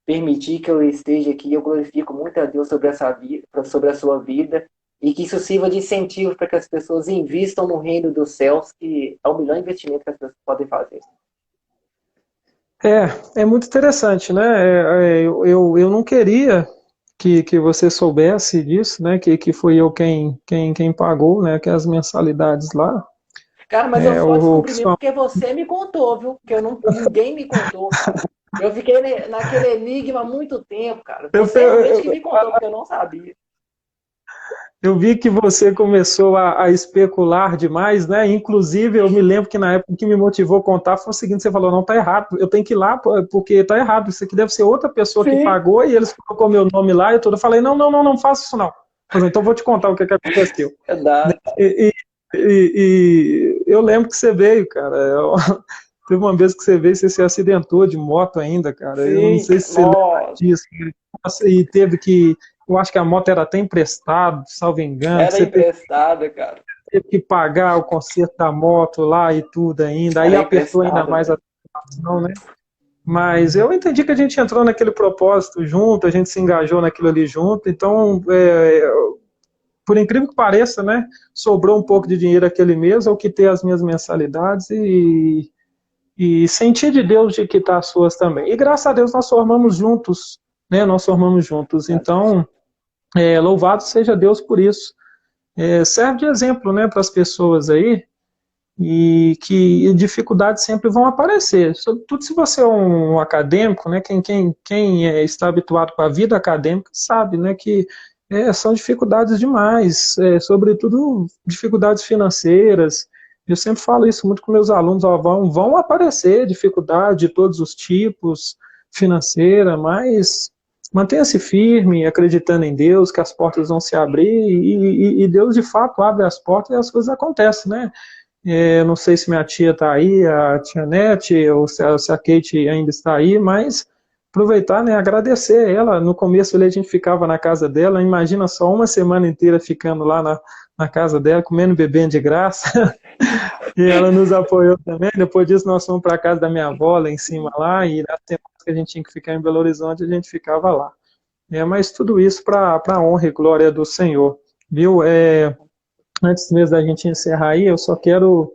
permitir que eu esteja aqui. Eu glorifico muito a Deus sobre essa vida, sobre a sua vida, e que isso sirva de incentivo para que as pessoas invistam no reino dos céus, que é o melhor investimento que as pessoas podem fazer. É muito interessante, né? Eu não queria que você soubesse disso, né? Que fui eu quem pagou, né? Que as mensalidades lá. Cara, mas eu só O descobri mesmo pessoal, porque você me contou, viu? Porque eu não, ninguém me contou, cara. Eu fiquei naquele enigma há muito tempo, cara. eu, Você realmente que eu, me contou, porque eu não sabia. eu vi que você começou a especular demais, né? Inclusive, eu me lembro que na época o que me motivou a contar foi o seguinte: você falou, não, tá errado, eu tenho que ir lá porque tá errado, isso aqui deve ser outra pessoa que Sim, pagou e eles colocou meu nome lá e tudo. Eu falei, não faça isso não. Eu falei, então eu vou te contar o que aconteceu. verdade. E, eu lembro que você veio, cara. Teve uma vez que você veio, você se acidentou de moto ainda, cara. Eu não Sim, sei se você lembra nossa, disso. Nossa, e teve que. Eu acho que a moto era até emprestada, salvo engano, que era você emprestada, cara. teve que pagar o conserto da moto lá e tudo ainda. Aí Era apertou ainda emprestada, mais a velho. situação, né? Mas eu entendi que a gente entrou naquele propósito junto, a gente se engajou naquilo ali junto, então por incrível que pareça, né, sobrou um pouco de dinheiro aquele mês, eu quitei as minhas mensalidades e senti de Deus de quitar as suas também. E graças a Deus nós formamos juntos, né, nós formamos juntos. Então, louvado seja Deus por isso. Serve de exemplo, né, para as pessoas aí, e que dificuldades sempre vão aparecer. Sobretudo se você é um acadêmico, né, quem está habituado com a vida acadêmica sabe, né, que são dificuldades demais, sobretudo dificuldades financeiras. Eu sempre falo isso muito com meus alunos, ó, vão aparecer dificuldades de todos os tipos, financeira, mas mantenha-se firme, acreditando em Deus, que as portas vão se abrir, e Deus de fato abre as portas e as coisas acontecem, né? Não sei se minha tia está aí, a tia Nete, ou se a Kate ainda está aí, mas aproveitar, né, agradecer ela. No começo ali a gente ficava na casa dela, imagina só uma semana inteira ficando lá na casa dela, comendo e bebendo de graça, e ela nos apoiou também. Depois disso nós fomos para a casa da minha avó lá em cima lá, e na temporada que a gente tinha que ficar em Belo Horizonte, a gente ficava lá. Mas tudo isso para a honra e glória do Senhor, viu? Antes mesmo da gente encerrar aí, eu só quero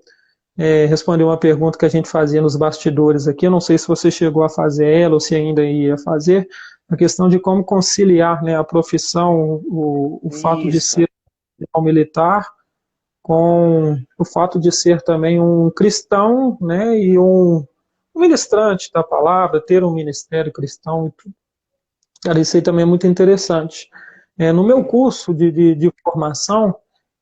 responder uma pergunta que a gente fazia nos bastidores aqui. Eu não sei se você chegou a fazer ela ou se ainda ia fazer, a questão de como conciliar, né, a profissão, o fato de Isso. ser um militar, com o fato de ser também um cristão, né, e um ministrante da palavra, ter um ministério cristão. Cara, isso aí também é muito interessante. No meu curso de formação,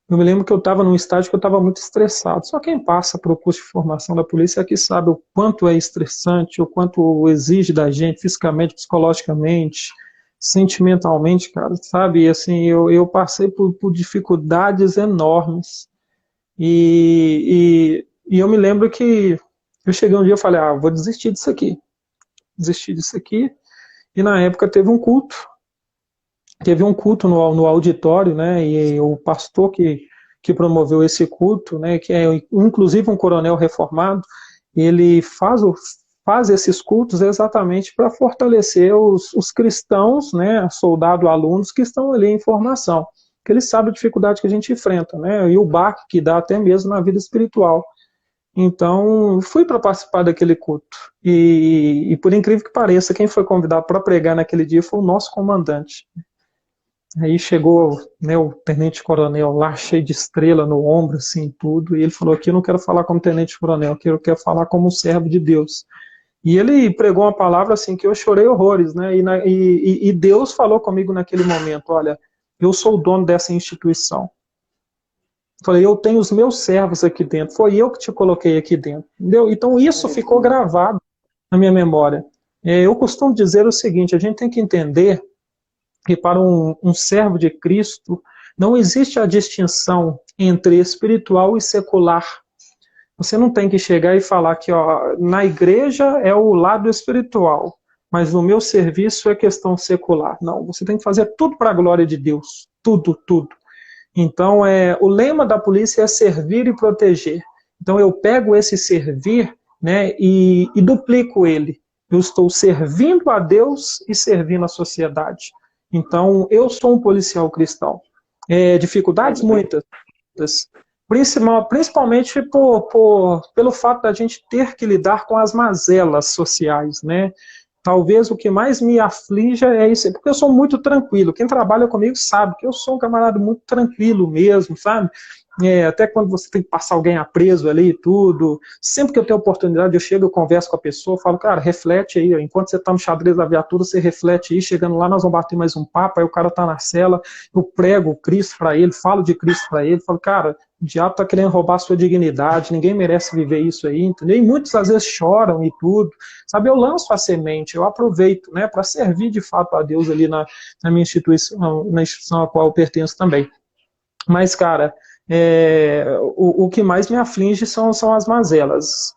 eu me lembro que eu estava num estágio que eu estava muito estressado. Só quem passa para o curso de formação da polícia aqui sabe o quanto é estressante, o quanto exige da gente, fisicamente, psicologicamente, sentimentalmente, cara, sabe? E, assim, eu passei por dificuldades enormes. E eu me lembro que eu cheguei um dia e falei, vou desistir disso aqui. Desistir disso aqui. E na época teve um culto no auditório, né, e o pastor que promoveu esse culto, né, que é inclusive um coronel reformado, ele faz esses cultos exatamente para fortalecer os cristãos, né, soldado, alunos que estão ali em formação, que eles sabem a dificuldade que a gente enfrenta, né, e o baque que dá até mesmo na vida espiritual. Então, fui para participar daquele culto. E por incrível que pareça, quem foi convidado para pregar naquele dia foi o nosso comandante. Aí chegou, né, o tenente-coronel lá, cheio de estrela no ombro, assim, tudo, e ele falou: aqui eu não quero falar como tenente-coronel, aqui eu quero falar como um servo de Deus. E ele pregou uma palavra assim que eu chorei horrores, né, e Deus falou comigo naquele momento: olha, eu sou o dono dessa instituição. Eu falei, eu tenho os meus servos aqui dentro, foi eu que te coloquei aqui dentro, entendeu? Então isso ficou gravado na minha memória. Eu costumo dizer o seguinte: a gente tem que entender que para um servo de Cristo não existe a distinção entre espiritual e secular. Você não tem que chegar e falar que ó, na igreja é o lado espiritual, mas no meu serviço é questão secular. Não, você tem que fazer tudo para a glória de Deus. Tudo, tudo. Então, o lema da polícia é servir e proteger. Então, eu pego esse servir, né, e duplico ele. Eu estou servindo a Deus e servindo a sociedade. Então, eu sou um policial cristão. Dificuldades muitas, principalmente pelo fato da gente ter que lidar com as mazelas sociais, né? Talvez o que mais me aflige é isso, porque eu sou muito tranquilo. Quem trabalha comigo sabe que eu sou um camarada muito tranquilo mesmo, sabe? Até quando você tem que passar alguém a preso ali e tudo, sempre que eu tenho oportunidade, eu chego, eu converso com a pessoa, falo, cara, reflete aí, enquanto você tá no xadrez da viatura, você reflete aí, chegando lá, nós vamos bater mais um papo, aí o cara tá na cela, eu prego Cristo para ele, falo de Cristo para ele, falo, cara, o diabo tá querendo roubar a sua dignidade, ninguém merece viver isso aí, entendeu? E muitos às vezes choram e tudo, sabe? Eu lanço a semente, eu aproveito, né, para servir de fato a Deus ali na minha instituição, na instituição a qual eu pertenço também. Mas, cara, o que mais me aflige são as mazelas.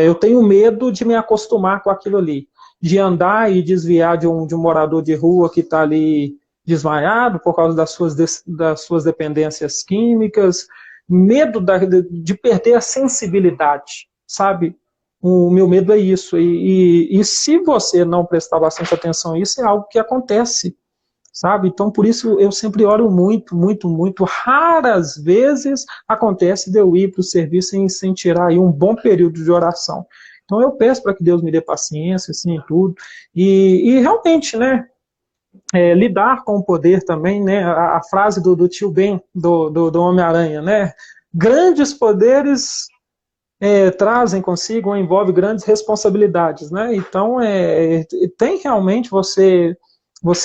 Eu tenho medo de me acostumar com aquilo ali, de andar e desviar de um morador de rua que está ali desmaiado por causa das suas dependências químicas, medo de perder a sensibilidade, sabe? O meu medo é isso. E se você não prestar bastante atenção a isso, é algo que acontece, sabe? Então, por isso, eu sempre oro muito, muito, muito. Raras vezes acontece de eu ir para o serviço sem tirar aí um bom período de oração. Então, eu peço para que Deus me dê paciência, assim, tudo. E realmente, né, lidar com o poder também, né, a frase do tio Ben, do Homem-Aranha, né, grandes poderes trazem consigo ou envolve grandes responsabilidades, né? Então, tem realmente você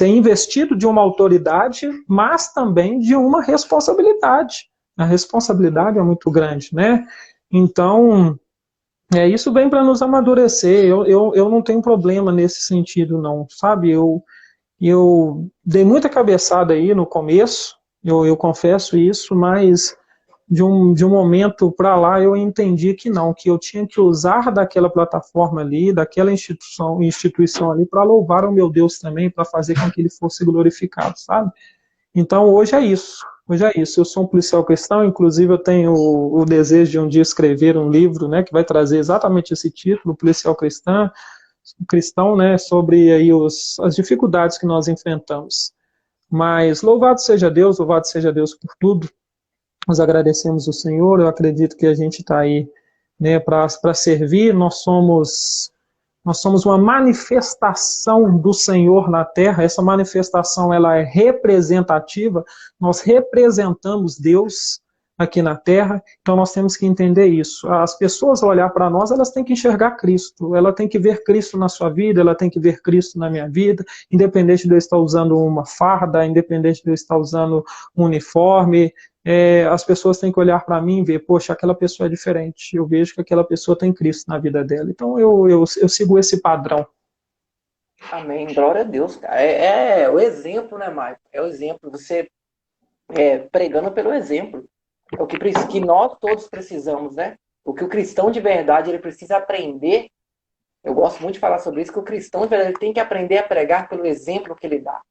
é investido de uma autoridade, mas também de uma responsabilidade. A responsabilidade é muito grande, né? Então, isso vem para nos amadurecer. Eu não tenho problema nesse sentido, não, sabe? Eu dei muita cabeçada aí no começo, eu confesso isso, mas de um momento para lá eu entendi que não, que eu tinha que usar daquela plataforma ali, daquela instituição ali para louvar o meu Deus também, para fazer com que ele fosse glorificado, sabe? Então hoje é isso. Hoje é isso. Eu sou um policial cristão, inclusive eu tenho o desejo de um dia escrever um livro, né, que vai trazer exatamente esse título, Policial Cristão, né, sobre aí as dificuldades que nós enfrentamos. Mas louvado seja Deus por tudo. Nós agradecemos o Senhor, eu acredito que a gente está aí, né, para servir, nós somos uma manifestação do Senhor na Terra, essa manifestação ela é representativa, nós representamos Deus aqui na Terra, então nós temos que entender isso. As pessoas ao olhar para nós, elas têm que enxergar Cristo, ela tem que ver Cristo na sua vida, ela tem que ver Cristo na minha vida, independente de eu estar usando uma farda, independente de eu estar usando um uniforme, as pessoas têm que olhar para mim e ver, poxa, aquela pessoa é diferente, eu vejo que aquela pessoa tem Cristo na vida dela. Então eu sigo esse padrão. Amém, glória a Deus, cara. É o exemplo, né, Maicon? É o exemplo, você pregando pelo exemplo. É o que nós todos precisamos, né? O que o cristão de verdade ele precisa aprender, eu gosto muito de falar sobre isso, que o cristão de verdade ele tem que aprender a pregar pelo exemplo que ele dá.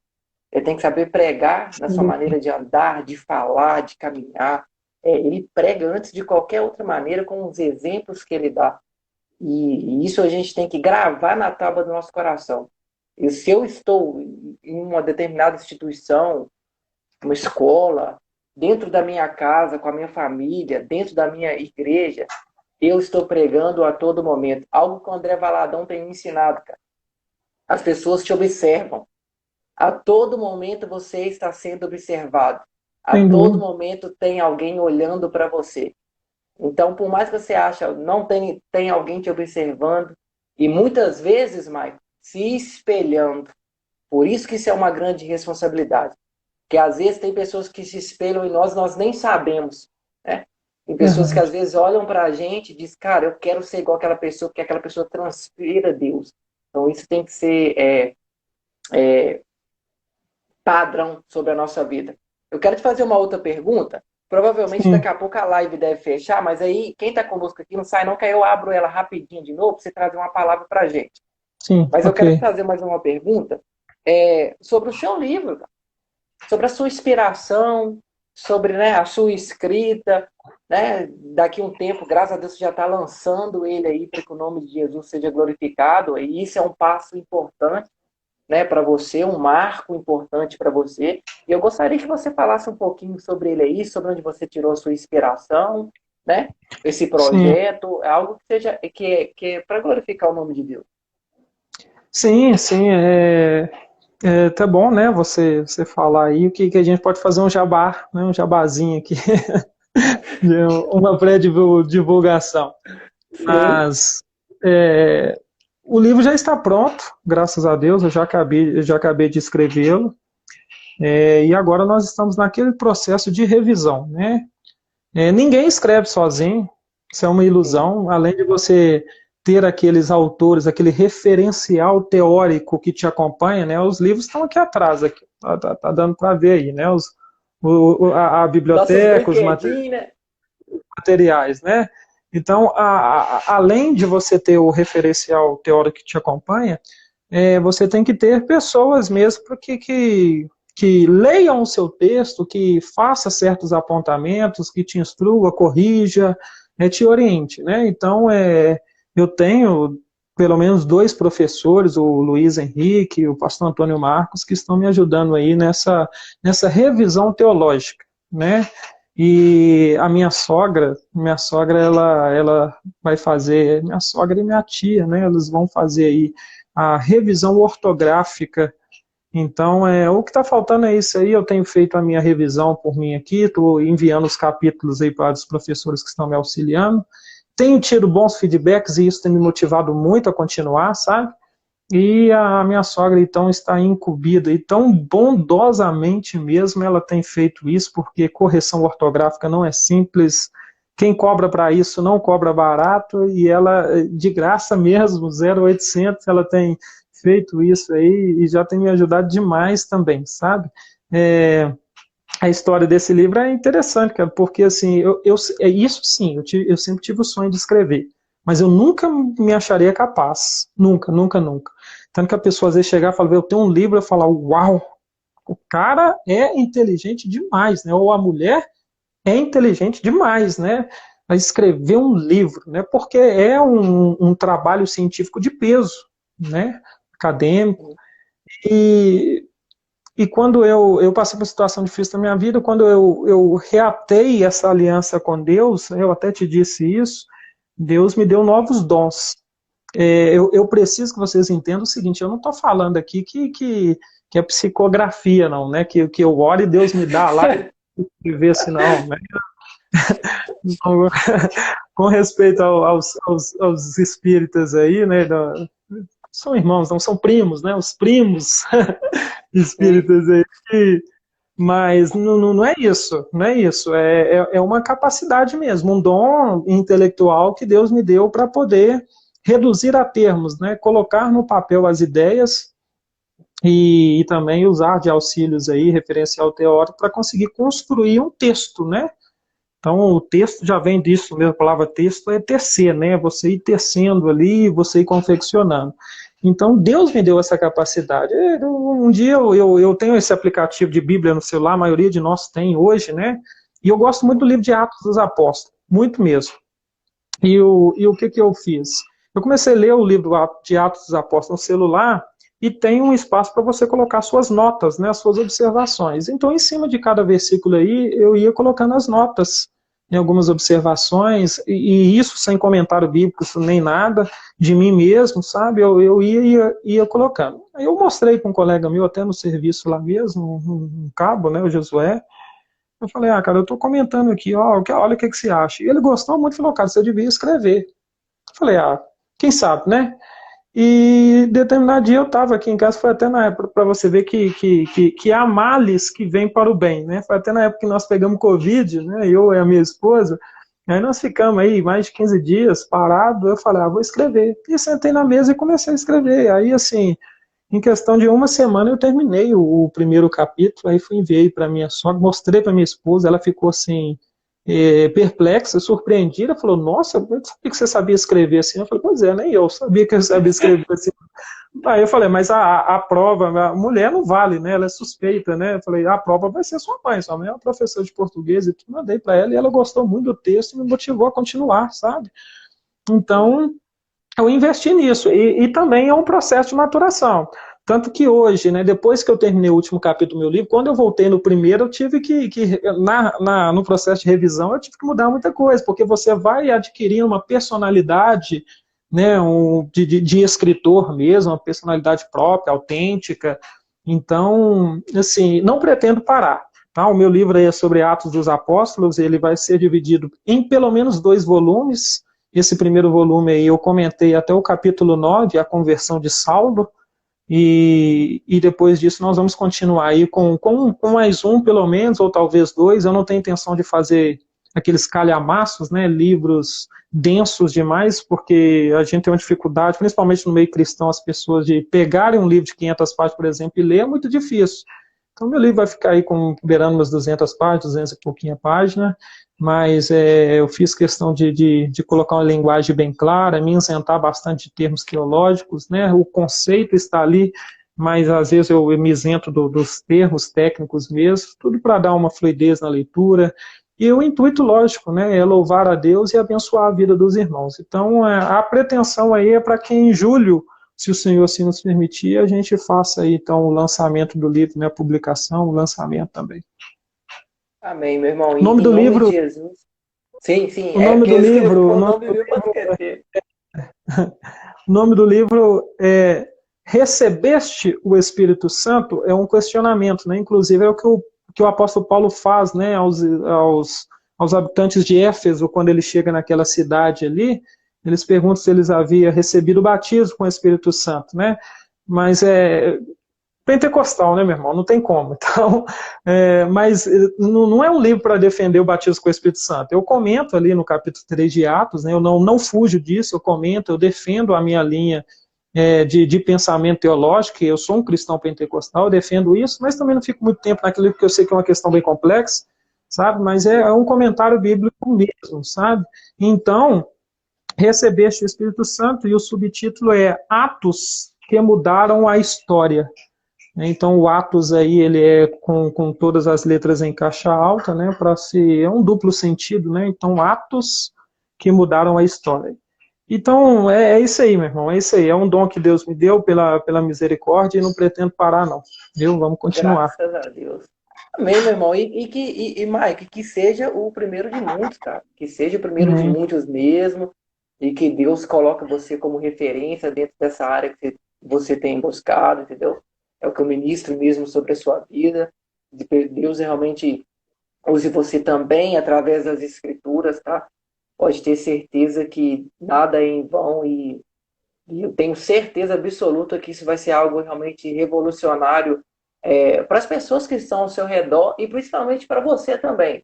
Ele tem que saber pregar na sua maneira de andar, de falar, de caminhar. Ele prega antes de qualquer outra maneira com os exemplos que ele dá. E isso a gente tem que gravar na tábua do nosso coração. E se eu estou em uma determinada instituição, uma escola, dentro da minha casa, com a minha família, dentro da minha igreja, eu estou pregando a todo momento. Algo que o André Valadão tem me ensinado, cara. As pessoas te observam. A todo momento você está sendo observado. A todo momento tem alguém olhando para você. Então, por mais que você ache não tem alguém te observando, e muitas vezes, Maicon, se espelhando. Por isso que isso é uma grande responsabilidade. Porque às vezes tem pessoas que se espelham em nós nem sabemos. Né? Tem pessoas que às vezes olham para a gente e dizem, cara, eu quero ser igual aquela pessoa, porque aquela pessoa transpira Deus. Então isso tem que ser padrão sobre a nossa vida. Eu quero te fazer uma outra pergunta. Provavelmente Sim, daqui a pouco a live deve fechar, mas aí quem está conosco aqui não sai não, que aí eu abro ela rapidinho de novo para você trazer uma palavra para a gente. sim, Mas eu ok. quero te fazer mais uma pergunta sobre o seu livro, cara. Sobre a sua inspiração, sobre, né, a sua escrita, né? Daqui a um tempo, graças a Deus, você já está lançando ele aí para que o nome de Jesus seja glorificado. E isso é um passo importante, né, para você, um marco importante para você. E eu gostaria que você falasse um pouquinho sobre ele aí, sobre onde você tirou a sua inspiração, né? Esse Sim, projeto, é algo que seja que é para glorificar o nome de Deus. sim, sim, tá bom, né, você falar aí o que a gente pode fazer um jabá, né, um jabazinho aqui, de uma pré-divulgação. Sim, Mas o livro já está pronto, graças a Deus, eu já acabei de escrevê-lo, e agora nós estamos naquele processo de revisão, né? Ninguém escreve sozinho, isso é uma sim. ilusão, além de você ter aqueles autores, aquele referencial teórico que te acompanha, né? Os livros estão aqui atrás, aqui, tá dando para ver aí, né? A Nossos biblioteca, os brinquedinhos, né? materiais, né? Então, além de você ter o referencial teórico que te acompanha, você tem que ter pessoas mesmo que leiam o seu texto, que faça certos apontamentos, que te instrua, corrija, te oriente, né? Então, eu tenho pelo menos dois professores, o Luiz Henrique e o pastor Antônio Marcos, que estão me ajudando aí nessa revisão teológica, né? E a minha sogra, ela vai fazer, minha sogra e minha tia, né? Eles vão fazer aí a revisão ortográfica. Então, o que está faltando é isso aí. Eu tenho feito a minha revisão por mim aqui, estou enviando os capítulos aí para os professores que estão me auxiliando. Tenho tido bons feedbacks e isso tem me motivado muito a continuar, sabe? E a minha sogra, então, está incumbida, e tão bondosamente mesmo ela tem feito isso, porque correção ortográfica não é simples, quem cobra para isso não cobra barato, e ela, de graça mesmo, 0800, ela tem feito isso aí, e já tem me ajudado demais também, sabe? É, a história desse livro é interessante, cara, porque assim, isso sim, eu sempre tive o sonho de escrever, mas eu nunca me acharia capaz, nunca, nunca, nunca. Tanto que a pessoa às vezes chegar e falar, eu tenho um livro, eu falar, uau, o cara é inteligente demais, né? Ou a mulher é inteligente demais, né? A escrever um livro, né? Porque é um trabalho científico de peso, né? Acadêmico. E e quando eu passei por uma situação difícil na minha vida, quando eu reatei essa aliança com Deus, eu até te disse isso, Deus me deu novos dons. Eu preciso que vocês entendam o seguinte, eu não estou falando aqui que é psicografia, não, né? Que eu oro e Deus me dá lá e vê se não, né? Com, com respeito aos espíritas aí, né? São irmãos, não são primos, né? Os primos Sim. espíritas aí mas não é isso, não é isso. É uma capacidade mesmo, um dom intelectual que Deus me deu para poder reduzir a termos, né? Colocar no papel as ideias e também usar de auxílios aí, referencial teórico, para conseguir construir um texto, né? Então, o texto já vem disso mesmo, a palavra texto é tecer, né? Você ir tecendo ali, você ir confeccionando. Então, Deus me deu essa capacidade. Um dia eu tenho esse aplicativo de Bíblia no celular, a maioria de nós tem hoje, né? E eu gosto muito do livro de Atos dos Apóstolos, muito mesmo. E o que eu fiz? Eu comecei a ler o livro de Atos dos Apóstolos no celular e tem um espaço para você colocar suas notas, né, as suas observações. Então, em cima de cada versículo aí, eu ia colocando as notas em algumas observações, e isso sem comentário bíblico, nem nada, de mim mesmo, sabe? Eu ia colocando. Aí eu mostrei para um colega meu, até no serviço lá mesmo, um cabo, né, o Josué, eu falei, cara, eu estou comentando aqui, ó, olha o que você acha. E ele gostou muito, falou, cara, você devia escrever. Eu falei, quem sabe, né? E determinado dia eu estava aqui em casa, foi até na época, para você ver que há males que vêm para o bem, né? Foi até na época que nós pegamos Covid, né? Eu e a minha esposa, aí nós ficamos aí mais de 15 dias parados, eu falei, vou escrever. E sentei na mesa e comecei a escrever. Aí, assim, Em questão de uma semana eu terminei o primeiro capítulo, aí enviei para minha sogra, mostrei para minha esposa, ela ficou assim, perplexa, surpreendida, falou, nossa, eu não sabia que você sabia escrever assim. Eu falei, pois é, nem eu sabia que eu sabia escrever assim. Aí eu falei, mas a prova, a mulher não vale, né? Ela é suspeita, né? Eu falei, a prova vai ser sua mãe é uma professora de português, e tudo, mandei para ela e ela gostou muito do texto e me motivou a continuar, sabe? Então, eu investi nisso, e também é um processo de maturação. Tanto que hoje, né, depois que eu terminei o último capítulo do meu livro, quando eu voltei no primeiro, eu tive no processo de revisão, eu tive que mudar muita coisa, porque você vai adquirindo uma personalidade, né, de escritor mesmo, uma personalidade própria, autêntica. Então, assim, não pretendo parar. Tá? O meu livro aí é sobre Atos dos Apóstolos, ele vai ser dividido em pelo menos 2 volumes. Esse primeiro volume aí eu comentei até o capítulo 9, a conversão de Saulo, e depois disso nós vamos continuar aí com mais um, pelo menos, ou talvez 2. Eu não tenho intenção de fazer aqueles calhamaços, né, livros densos demais, porque a gente tem uma dificuldade, principalmente no meio cristão, as pessoas de pegarem um livro de 500 páginas, por exemplo, e ler é muito difícil. Então, meu livro vai ficar aí beirando umas 200 páginas, 200 e pouquinha página, mas eu fiz questão de colocar uma linguagem bem clara, me isentar bastante de termos teológicos, né? O conceito está ali, mas às vezes eu me isento dos termos técnicos mesmo, tudo para dar uma fluidez na leitura. E o intuito, lógico, né, é louvar a Deus e abençoar a vida dos irmãos. Então, a pretensão aí é para que em julho, se o Senhor assim nos permitir, a gente faça aí, então, o lançamento do livro, né, a publicação, o lançamento também. Amém, meu irmão. O nome Em do nome de livro, Jesus. Sim, sim, o é nome porque do eu escrevo livro, o nome meu para esquecer. o nome do livro é Recebeste o Espírito Santo? É um questionamento, né? Inclusive é o que o apóstolo Paulo faz, né, aos habitantes de Éfeso, quando ele chega naquela cidade ali, eles perguntam se eles haviam recebido o batismo com o Espírito Santo, né? Mas pentecostal, né, meu irmão? Não tem como. Então, mas não é um livro para defender o batismo com o Espírito Santo. Eu comento ali no capítulo 3 de Atos, né, eu não fujo disso, eu comento, eu defendo a minha linha de pensamento teológico, que eu sou um cristão pentecostal, eu defendo isso, mas também não fico muito tempo naquilo, porque eu sei que é uma questão bem complexa, sabe? Mas é um comentário bíblico mesmo, sabe? Então, recebeste o Espírito Santo, e o subtítulo é Atos que mudaram a história. Então o Atos aí ele é com todas as letras em caixa alta, né? É um duplo sentido, né? Então Atos que mudaram a história. Então é isso aí, meu irmão, é isso aí. É um dom que Deus me deu pela misericórdia e não pretendo parar não. Viu? Vamos continuar. Graças a Deus. Amém, meu irmão. Mike, que seja o primeiro de muitos, cara. Que seja o primeiro de Amém. muitos mesmo. E que Deus coloque você como referência dentro dessa área que você tem buscado, entendeu? É o que eu ministro mesmo sobre a sua vida. Deus realmente use você também através das escrituras, tá? Pode ter certeza que nada é em vão e eu tenho certeza absoluta que isso vai ser algo realmente revolucionário para as pessoas que estão ao seu redor e principalmente para você também.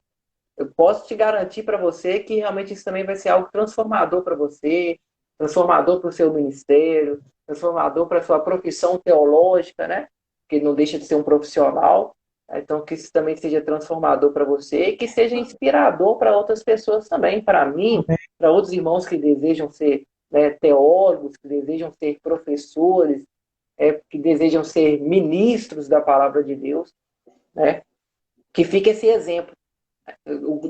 Eu posso te garantir para você que realmente isso também vai ser algo transformador para você, transformador para o seu ministério, transformador para a sua profissão teológica, né? Que não deixa de ser um profissional. Então, que isso também seja transformador para você e que seja inspirador para outras pessoas também, para mim, para outros irmãos que desejam ser, né, teólogos, que desejam ser professores, que desejam ser ministros da palavra de Deus, né? Que fique esse exemplo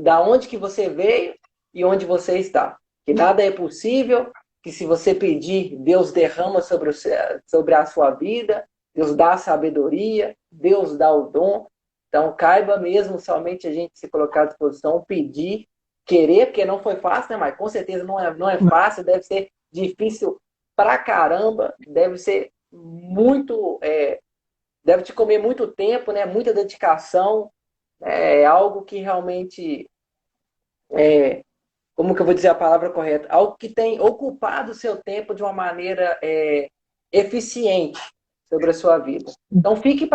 da onde que você veio e onde você está. Que nada é possível, que se você pedir, Deus derrama sobre a sua vida, Deus dá a sabedoria, Deus dá o dom. Então, caiba mesmo somente a gente se colocar à disposição, pedir, querer, porque não foi fácil, né, mas com certeza não é fácil, deve ser difícil pra caramba, deve ser muito, deve te comer muito tempo, né, muita dedicação, é algo que realmente, como que eu vou dizer a palavra correta? Algo que tem ocupado o seu tempo de uma maneira eficiente sobre a sua vida. Então, fica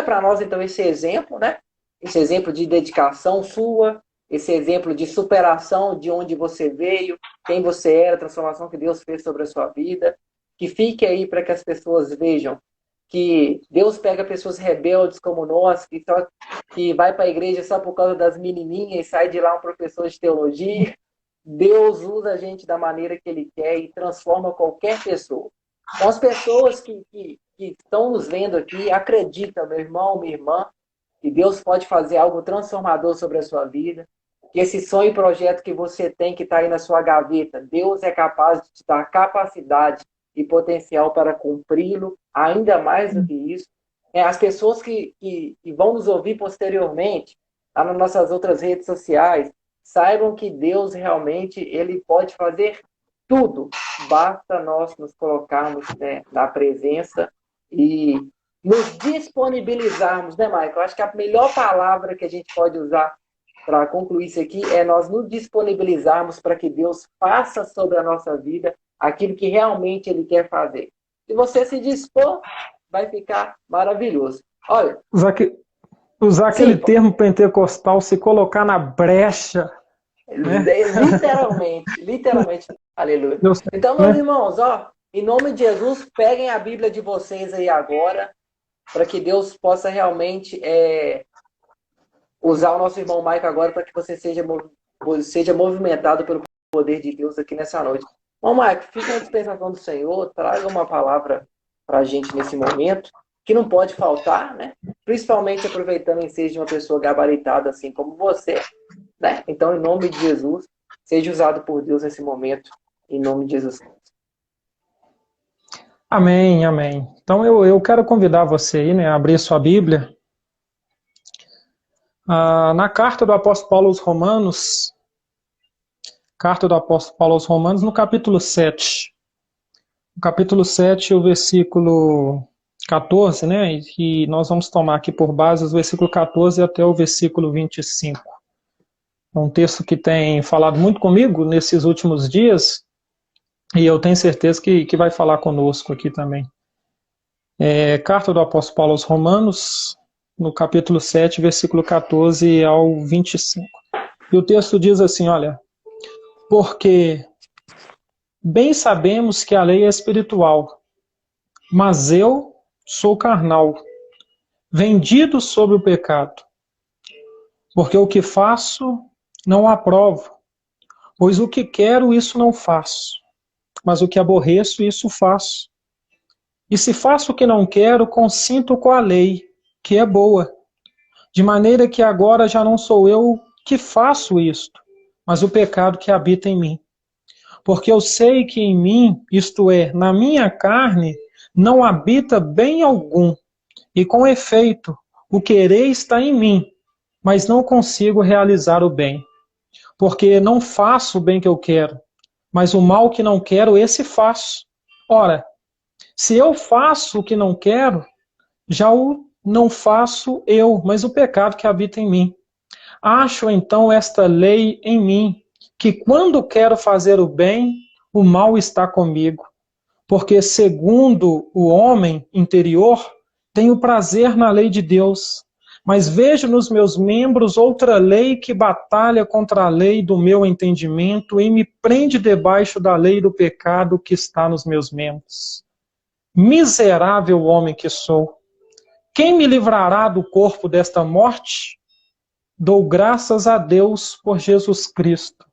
para nós, então, esse exemplo, né? Esse exemplo de dedicação sua, esse exemplo de superação de onde você veio, quem você era, a transformação que Deus fez sobre a sua vida. Que fique aí para que as pessoas vejam que Deus pega pessoas rebeldes como nós, que vai para a igreja só por causa das menininhas e sai de lá um professor de teologia. Deus usa a gente da maneira que Ele quer e transforma qualquer pessoa. Então, as pessoas que estão nos vendo aqui, acreditam, meu irmão, minha irmã, que Deus pode fazer algo transformador sobre a sua vida, que esse sonho e projeto que você tem, que está aí na sua gaveta, Deus é capaz de te dar capacidade e potencial para cumpri-lo, ainda mais do que isso. As pessoas que vão nos ouvir posteriormente, lá nas nossas outras redes sociais, saibam que Deus realmente Ele pode fazer tudo. Basta nós nos colocarmos, né, na presença e nos disponibilizarmos, né, Michael? Eu acho que a melhor palavra que a gente pode usar para concluir isso aqui é nós nos disponibilizarmos para que Deus faça sobre a nossa vida aquilo que realmente Ele quer fazer. Se você se dispor, vai ficar maravilhoso. Olha, usar aquele termo pentecostal, se colocar na brecha. Né? Literalmente, aleluia. Então, meus irmãos, em nome de Jesus, peguem a Bíblia de vocês aí agora, para que Deus possa realmente usar o nosso irmão Michael agora para que você seja movimentado pelo poder de Deus aqui nessa noite. Irmão Michael, fica na dispensação do Senhor, traga uma palavra para a gente nesse momento, que não pode faltar, né? Principalmente aproveitando em ser de uma pessoa gabaritada assim como você, né? Então, em nome de Jesus, seja usado por Deus nesse momento, em nome de Jesus. Amém, amém. Então, eu quero convidar você aí, né, a abrir sua Bíblia. Na carta do apóstolo Paulo aos Romanos, no capítulo 7. No capítulo 7, o versículo 14, né? E nós vamos tomar aqui por base os versículo 14 até o versículo 25. É um texto que tem falado muito comigo nesses últimos dias, e eu tenho certeza que vai falar conosco aqui também. Carta do apóstolo Paulo aos Romanos, no capítulo 7, versículo 14 ao 25. E o texto diz assim, olha: porque bem sabemos que a lei é espiritual, mas eu sou carnal, vendido sob o pecado. Porque o que faço, não aprovo, pois o que quero, isso não faço, mas o que aborreço, isso faço. E se faço o que não quero, consinto com a lei, que é boa, de maneira que agora já não sou eu que faço isto, mas o pecado que habita em mim. Porque eu sei que em mim, isto é, na minha carne, não habita bem algum, e com efeito, o querer está em mim, mas não consigo realizar o bem. Porque não faço o bem que eu quero, mas o mal que não quero, esse faço. Ora, se eu faço o que não quero, já o não faço eu, mas o pecado que habita em mim. Acho então esta lei em mim, que quando quero fazer o bem, o mal está comigo. Porque segundo o homem interior, tenho prazer na lei de Deus, mas vejo nos meus membros outra lei que batalha contra a lei do meu entendimento e me prende debaixo da lei do pecado que está nos meus membros. Miserável homem que sou! Quem me livrará do corpo desta morte? Dou graças a Deus por Jesus Cristo,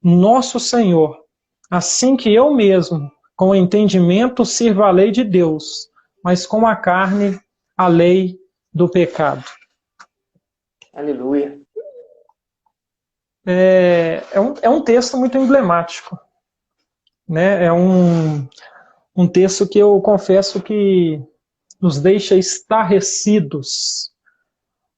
nosso Senhor, assim que eu mesmo, com o entendimento, sirvo a lei de Deus, mas com a carne, a lei do pecado. Aleluia. É um texto muito emblemático, né? É um texto que eu confesso que nos deixa estarrecidos.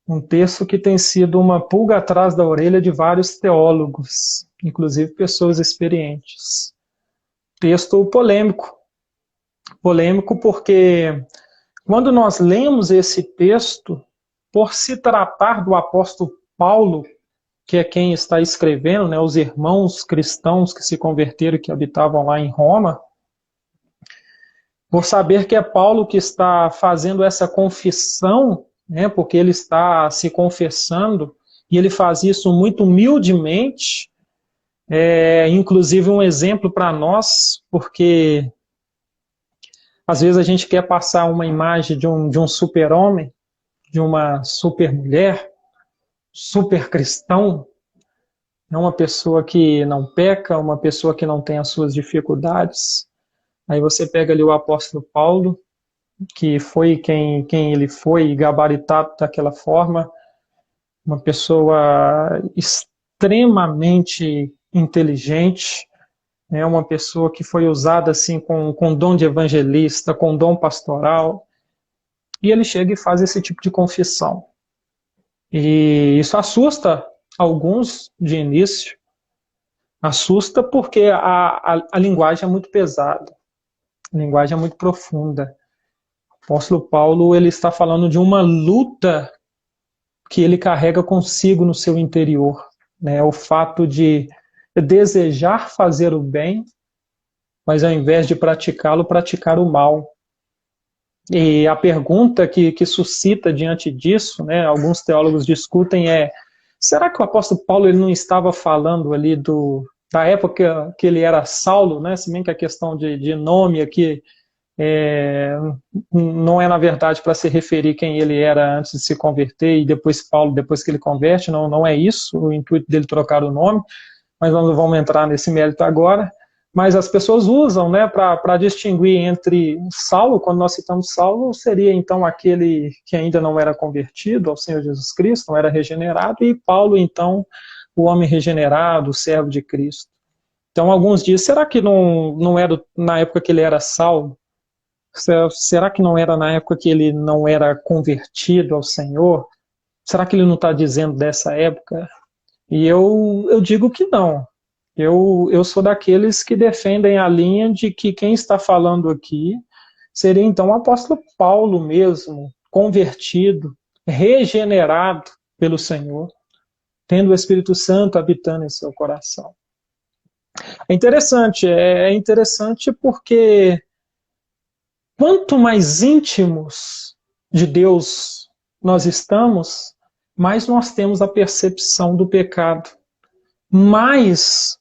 Um texto que tem sido uma pulga atrás da orelha de vários teólogos, inclusive pessoas experientes. Texto polêmico. Polêmico porque quando nós lemos esse texto, por se tratar do apóstolo Paulo, que é quem está escrevendo, né, os irmãos cristãos que se converteram e que habitavam lá em Roma, por saber que é Paulo que está fazendo essa confissão, né, porque ele está se confessando, e ele faz isso muito humildemente, inclusive um exemplo para nós, porque Às vezes a gente quer passar uma imagem de um super-homem, de uma super-mulher, super-cristão, uma pessoa que não peca, uma pessoa que não tem as suas dificuldades. Aí você pega ali o apóstolo Paulo, que foi quem ele foi, gabaritado daquela forma, uma pessoa extremamente inteligente, né, uma pessoa que foi usada assim com dom de evangelista, com dom pastoral, e ele chega e faz esse tipo de confissão. E isso assusta alguns de início, assusta porque a linguagem é muito pesada, a linguagem é muito profunda. O apóstolo Paulo ele está falando de uma luta que ele carrega consigo no seu interior, né? O fato de desejar fazer o bem, mas ao invés de praticá-lo, praticar o mal. E a pergunta que suscita diante disso, né, alguns teólogos discutem será que o apóstolo Paulo ele não estava falando ali da época que ele era Saulo, né, se bem que a questão de nome aqui não é na verdade para se referir quem ele era antes de se converter e depois Paulo, depois que ele converte, não é isso o intuito dele trocar o nome, mas nós não vamos entrar nesse mérito agora. Mas as pessoas usam, né, para distinguir entre Saulo, quando nós citamos Saulo, seria então aquele que ainda não era convertido ao Senhor Jesus Cristo, não era regenerado, e Paulo, então, o homem regenerado, o servo de Cristo. Então, alguns dizem, será que não era na época que ele era Saulo? Será que não era na época que ele não era convertido ao Senhor? Será que ele não está dizendo dessa época? E eu digo que não. Eu sou daqueles que defendem a linha de que quem está falando aqui seria então o apóstolo Paulo mesmo, convertido, regenerado pelo Senhor, tendo o Espírito Santo habitando em seu coração. É interessante porque quanto mais íntimos de Deus nós estamos, mais nós temos a percepção do pecado, mais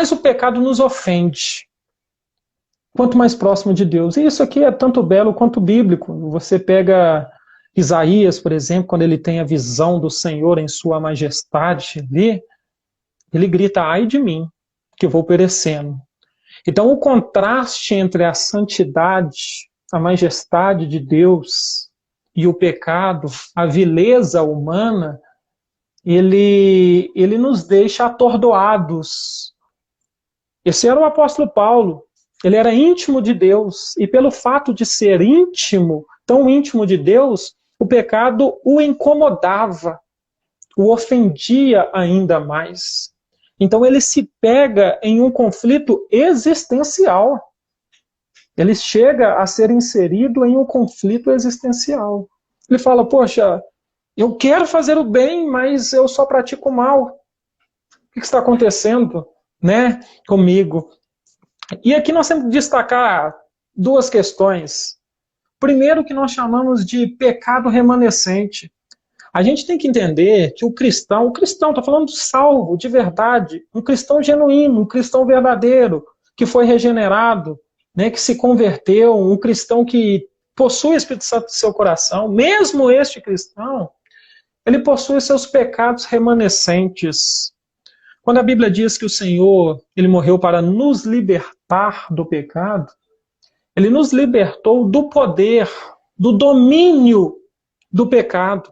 o pecado nos ofende. Quanto mais próximo de Deus. E isso aqui é tanto belo quanto bíblico. Você pega Isaías, por exemplo, quando ele tem a visão do Senhor em sua majestade ali, ele grita, ai de mim, que eu vou perecendo. Então o contraste entre a santidade, a majestade de Deus e o pecado, a vileza humana, ele nos deixa atordoados. Esse era o apóstolo Paulo. Ele era íntimo de Deus. E pelo fato de ser íntimo, tão íntimo de Deus, o pecado o incomodava, o ofendia ainda mais. Então ele se pega em um conflito existencial. Ele chega a ser inserido em um conflito existencial. Ele fala, poxa, eu quero fazer o bem, mas eu só pratico o mal. O que está acontecendo, né, comigo? E aqui nós temos que destacar duas questões. Primeiro, que nós chamamos de pecado remanescente. A gente tem que entender que o cristão, está falando de salvo, de verdade, um cristão genuíno, um cristão verdadeiro, que foi regenerado, né, que se converteu, um cristão que possui o Espírito Santo no seu coração, mesmo este cristão, ele possui seus pecados remanescentes. Quando a Bíblia diz que o Senhor ele morreu para nos libertar do pecado, ele nos libertou do poder, do domínio do pecado.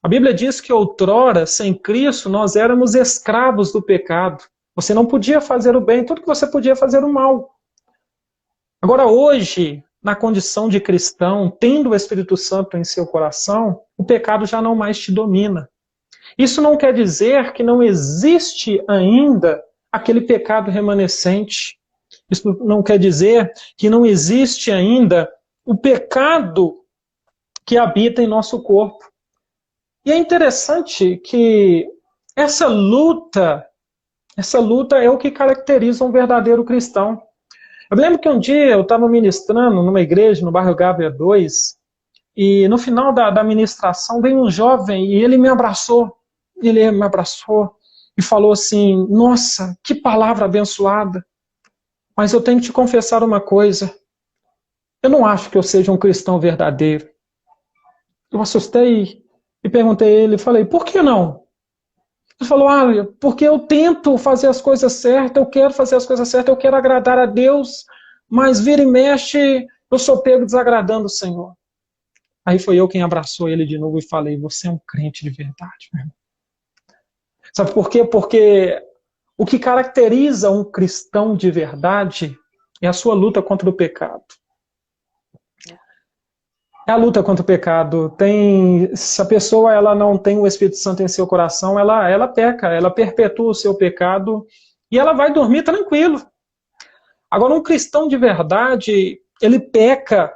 A Bíblia diz que outrora, sem Cristo, nós éramos escravos do pecado. Você não podia fazer o bem, tudo que você podia fazer o mal. Agora hoje, na condição de cristão, tendo o Espírito Santo em seu coração, o pecado já não mais te domina. Isso não quer dizer que não existe ainda aquele pecado remanescente. Isso não quer dizer que não existe ainda o pecado que habita em nosso corpo. E é interessante que essa luta é o que caracteriza um verdadeiro cristão. Eu lembro que um dia eu estava ministrando numa igreja no bairro Gávea 2, e no final da ministração veio um jovem e ele me abraçou. Ele me abraçou e falou assim, nossa, que palavra abençoada. Mas eu tenho que te confessar uma coisa. Eu não acho que eu seja um cristão verdadeiro. Eu assustei e perguntei a ele, falei, por que não? Ele falou, porque eu tento fazer as coisas certas, eu quero fazer as coisas certas, eu quero agradar a Deus, mas vira e mexe, eu sou pego desagradando o Senhor. Aí foi eu quem abraçou ele de novo e falei, você é um crente de verdade, meu irmão. Sabe por quê? Porque o que caracteriza um cristão de verdade é a sua luta contra o pecado. É a luta contra o pecado. Se a pessoa ela não tem o Espírito Santo em seu coração, ela peca, ela perpetua o seu pecado e ela vai dormir tranquilo. Agora, um cristão de verdade, ele peca.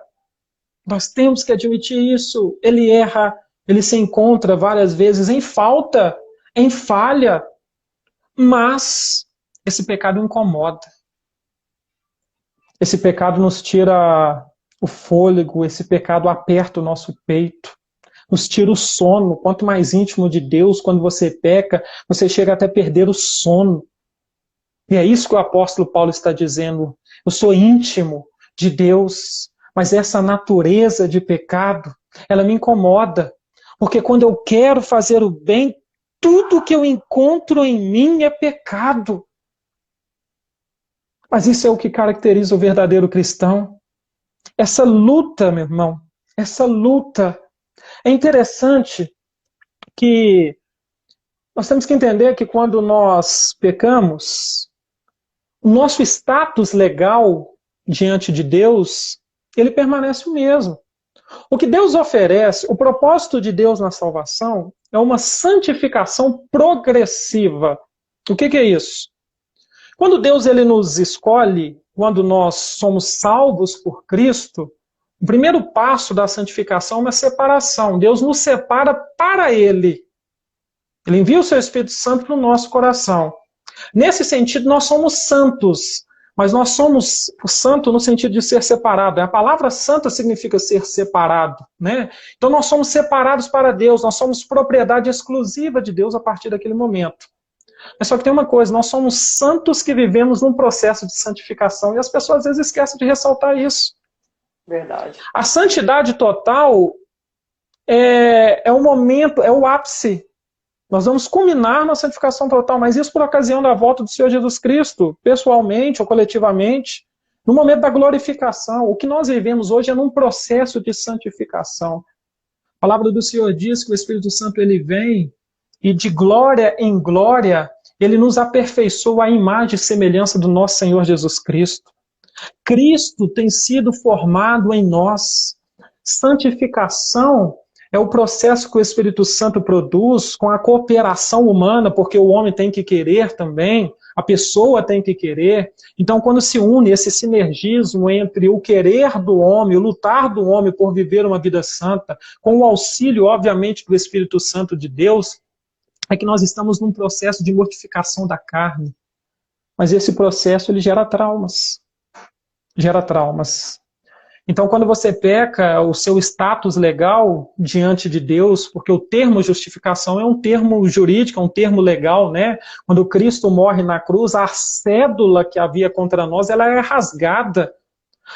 Nós temos que admitir isso. Ele erra, ele se encontra várias vezes em falta, em falha, mas esse pecado incomoda. Esse pecado nos tira o fôlego, esse pecado aperta o nosso peito, nos tira o sono. Quanto mais íntimo de Deus, quando você peca, você chega até perder o sono. E é isso que o apóstolo Paulo está dizendo. Eu sou íntimo de Deus, mas essa natureza de pecado, ela me incomoda. Porque quando eu quero fazer o bem, tudo que eu encontro em mim é pecado. Mas isso é o que caracteriza o verdadeiro cristão. Essa luta, meu irmão, essa luta. É interessante que nós temos que entender que quando nós pecamos, o nosso status legal diante de Deus, ele permanece o mesmo. O que Deus oferece, o propósito de Deus na salvação, é uma santificação progressiva. O que é isso? Quando Deus ele nos escolhe, quando nós somos salvos por Cristo, o primeiro passo da santificação é uma separação. Deus nos separa para Ele. Ele envia o seu Espírito Santo no nosso coração. Nesse sentido, nós somos santos, mas nós somos santo no sentido de ser separado. A palavra santa significa ser separado, né? Então nós somos separados para Deus, nós somos propriedade exclusiva de Deus a partir daquele momento. Mas só que tem uma coisa, nós somos santos que vivemos num processo de santificação e as pessoas às vezes esquecem de ressaltar isso. Verdade. A santidade total é o momento, é o ápice. Nós vamos culminar na santificação total, mas isso por ocasião da volta do Senhor Jesus Cristo, pessoalmente ou coletivamente, no momento da glorificação. O que nós vivemos hoje é num processo de santificação. A palavra do Senhor diz que o Espírito Santo ele vem e de glória em glória ele nos aperfeiçoa a imagem e semelhança do nosso Senhor Jesus Cristo. Cristo tem sido formado em nós. Santificação é o processo que o Espírito Santo produz com a cooperação humana, porque o homem tem que querer também, a pessoa tem que querer. Então, quando se une esse sinergismo entre o querer do homem, o lutar do homem por viver uma vida santa, com o auxílio, obviamente, do Espírito Santo de Deus, é que nós estamos num processo de mortificação da carne. Mas esse processo, ele gera traumas. Gera traumas. Então, quando você peca, o seu status legal diante de Deus, porque o termo justificação é um termo jurídico, é um termo legal, né? Quando Cristo morre na cruz, a cédula que havia contra nós, ela é rasgada.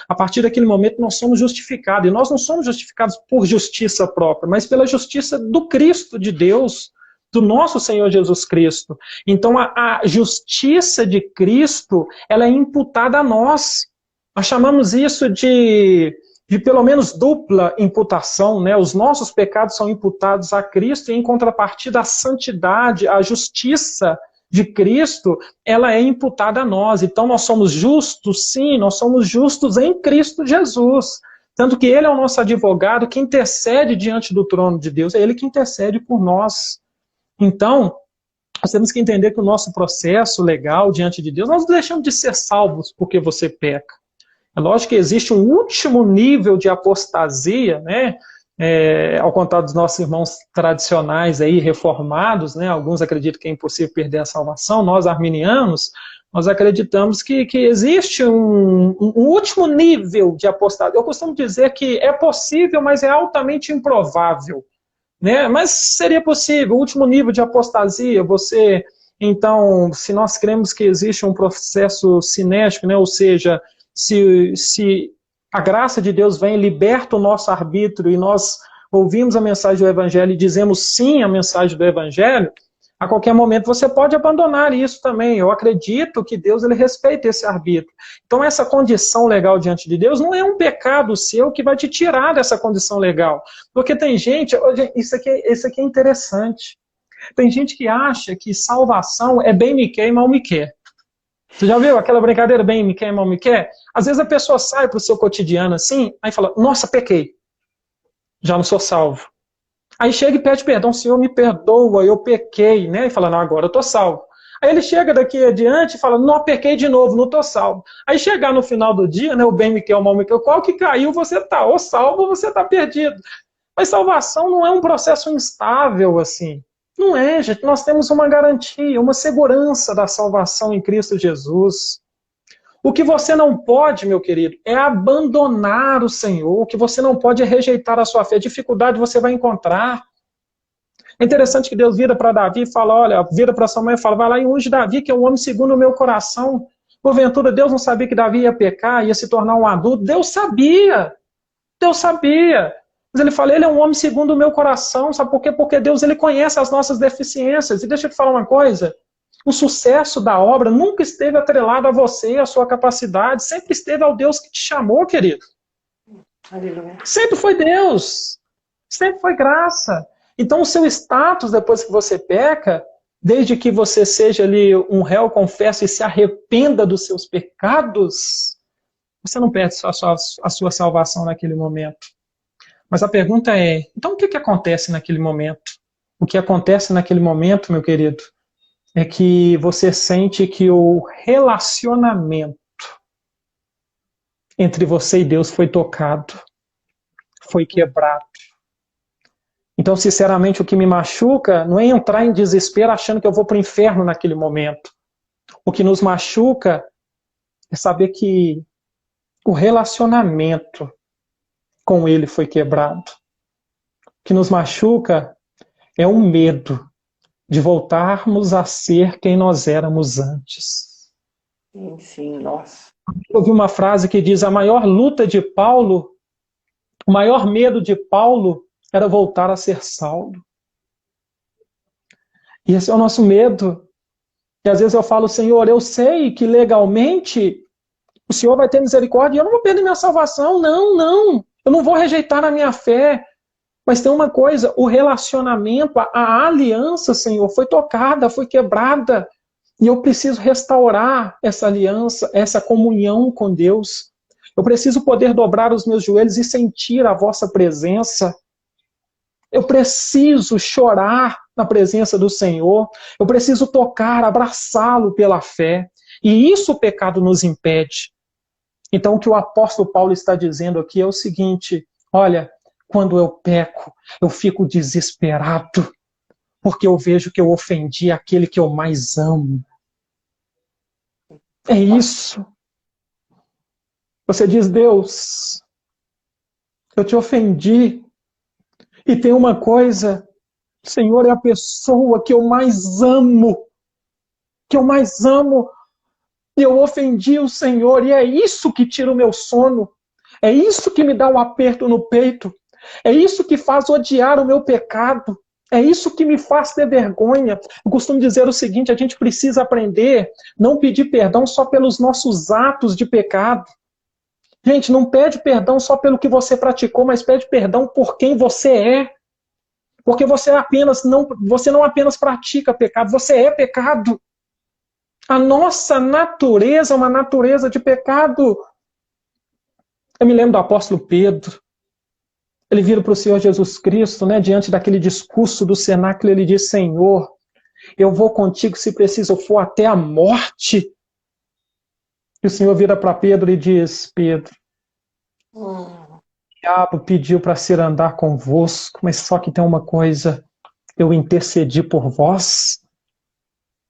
A partir daquele momento, nós somos justificados. E nós não somos justificados por justiça própria, mas pela justiça do Cristo de Deus, do nosso Senhor Jesus Cristo. Então, a justiça de Cristo, ela é imputada a nós. Nós chamamos isso de pelo menos dupla imputação, né? Os nossos pecados são imputados a Cristo e em contrapartida a santidade, a justiça de Cristo, ela é imputada a nós. Então nós somos justos, sim, nós somos justos em Cristo Jesus. Tanto que Ele é o nosso advogado que intercede diante do trono de Deus, é Ele que intercede por nós. Então, nós temos que entender que o nosso processo legal diante de Deus, nós não deixamos de ser salvos porque você peca. É lógico que existe um último nível de apostasia, né? Ao contrário dos nossos irmãos tradicionais aí, reformados, né? Alguns acreditam que é impossível perder a salvação. Nós, arminianos, nós acreditamos que existe um último nível de apostasia. Eu costumo dizer que é possível, mas é altamente improvável, né? Mas seria possível, o último nível de apostasia, você Então, se nós cremos que existe um processo cinético, né, ou seja, se a graça de Deus vem e liberta o nosso arbítrio e nós ouvimos a mensagem do Evangelho e dizemos sim à mensagem do Evangelho, a qualquer momento você pode abandonar isso também. Eu acredito que Deus ele respeita esse arbítrio. Então essa condição legal diante de Deus não é um pecado seu que vai te tirar dessa condição legal. Porque tem gente, isso aqui é interessante. Tem gente que acha que salvação é bem me quer e mal me quer. Você já viu aquela brincadeira bem me quer e mal me quer? Às vezes a pessoa sai para o seu cotidiano assim, aí fala, nossa, pequei. Já não sou salvo. Aí chega e pede perdão, Senhor, me perdoa, eu pequei, né? E fala, não, agora eu tô salvo. Aí ele chega daqui adiante e fala, não, pequei de novo, não tô salvo. Aí chegar no final do dia, né, o bem me quer, o mal me quer, qual que caiu, você tá ou salvo ou você tá perdido. Mas salvação não é um processo instável assim. Não é, gente, nós temos uma garantia, uma segurança da salvação em Cristo Jesus. O que você não pode, meu querido, é abandonar o Senhor. O que você não pode é rejeitar a sua fé. Dificuldade você vai encontrar. É interessante que Deus vira para Davi e fala, olha, vira para sua mãe e fala, vai lá e unge Davi, que é um homem segundo o meu coração. Porventura, Deus não sabia que Davi ia pecar, ia se tornar um adulto. Deus sabia. Deus sabia. Mas ele fala, ele é um homem segundo o meu coração. Sabe por quê? Porque Deus ele conhece as nossas deficiências. E deixa eu te falar uma coisa. O sucesso da obra nunca esteve atrelado a você, a sua capacidade, sempre esteve ao Deus que te chamou, querido. Aleluia. Sempre foi Deus, sempre foi graça. Então o seu status depois que você peca, desde que você seja ali um réu, confesso e se arrependa dos seus pecados, você não perde a sua salvação naquele momento. Mas a pergunta é, então o que acontece naquele momento? O que acontece naquele momento, meu querido, é que você sente que o relacionamento entre você e Deus foi tocado, foi quebrado. Então, sinceramente, o que me machuca não é entrar em desespero achando que eu vou para o inferno naquele momento. O que nos machuca é saber que o relacionamento com Ele foi quebrado. O que nos machuca é o medo de voltarmos a ser quem nós éramos antes. Sim, nossa. Eu ouvi uma frase que diz, a maior luta de Paulo, o maior medo de Paulo era voltar a ser Saulo. E esse é o nosso medo. E às vezes eu falo, Senhor, eu sei que legalmente o Senhor vai ter misericórdia e eu não vou perder minha salvação. Não. Eu não vou rejeitar a minha fé. Mas tem uma coisa, o relacionamento, a aliança, Senhor, foi tocada, foi quebrada. E eu preciso restaurar essa aliança, essa comunhão com Deus. Eu preciso poder dobrar os meus joelhos e sentir a vossa presença. Eu preciso chorar na presença do Senhor. Eu preciso tocar, abraçá-lo pela fé. E isso o pecado nos impede. Então o que o apóstolo Paulo está dizendo aqui é o seguinte, olha, quando eu peco, eu fico desesperado, porque eu vejo que eu ofendi aquele que eu mais amo. É isso. Você diz, Deus, eu te ofendi. E tem uma coisa, o Senhor é a pessoa que eu mais amo. Que eu mais amo. E eu ofendi o Senhor. E é isso que tira o meu sono. É isso que me dá um aperto no peito. É isso que faz odiar o meu pecado. É isso que me faz ter vergonha. Eu costumo dizer o seguinte, a gente precisa aprender não pedir perdão só pelos nossos atos de pecado. Gente, não pede perdão só pelo que você praticou, mas pede perdão por quem você é. Porque você não apenas pratica pecado, você é pecado. A nossa natureza é uma natureza de pecado. Eu me lembro do apóstolo Pedro. Ele vira para o Senhor Jesus Cristo, né, diante daquele discurso do cenáculo, ele diz, Senhor, eu vou contigo se preciso for até a morte. E o Senhor vira para Pedro e diz, Pedro, o diabo pediu para ser andar convosco, mas só que tem uma coisa, eu intercedi por vós.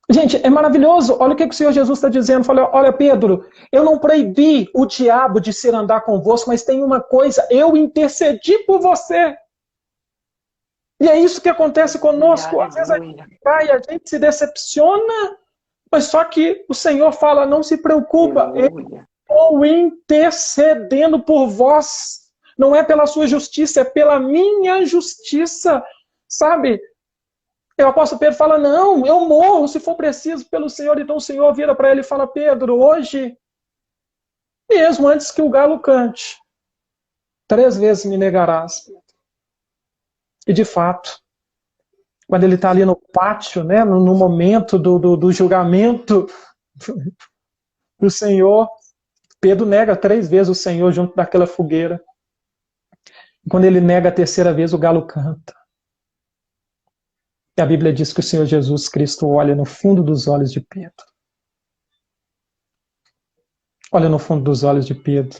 Gente, é maravilhoso. Olha o que o Senhor Jesus está dizendo. Fala, olha, Pedro, eu não proibi o diabo de ser andar convosco, mas tem uma coisa, eu intercedi por você. E é isso que acontece conosco. Às vezes a Aleluia. gente vai, a gente se decepciona, mas só que o Senhor fala, não se preocupa, eu Aleluia. estou intercedendo por vós. Não é pela sua justiça, é pela minha justiça. Sabe? E o apóstolo Pedro fala, não, eu morro se for preciso pelo Senhor. Então o Senhor vira para ele e fala, Pedro, hoje, mesmo antes que o galo cante, 3 vezes me negarás. E de fato, quando ele está ali no pátio, né, no momento do julgamento do Senhor, Pedro nega 3 vezes o Senhor junto daquela fogueira. E quando ele nega a 3ª vez, o galo canta. E a Bíblia diz que o Senhor Jesus Cristo olha no fundo dos olhos de Pedro. Olha no fundo dos olhos de Pedro.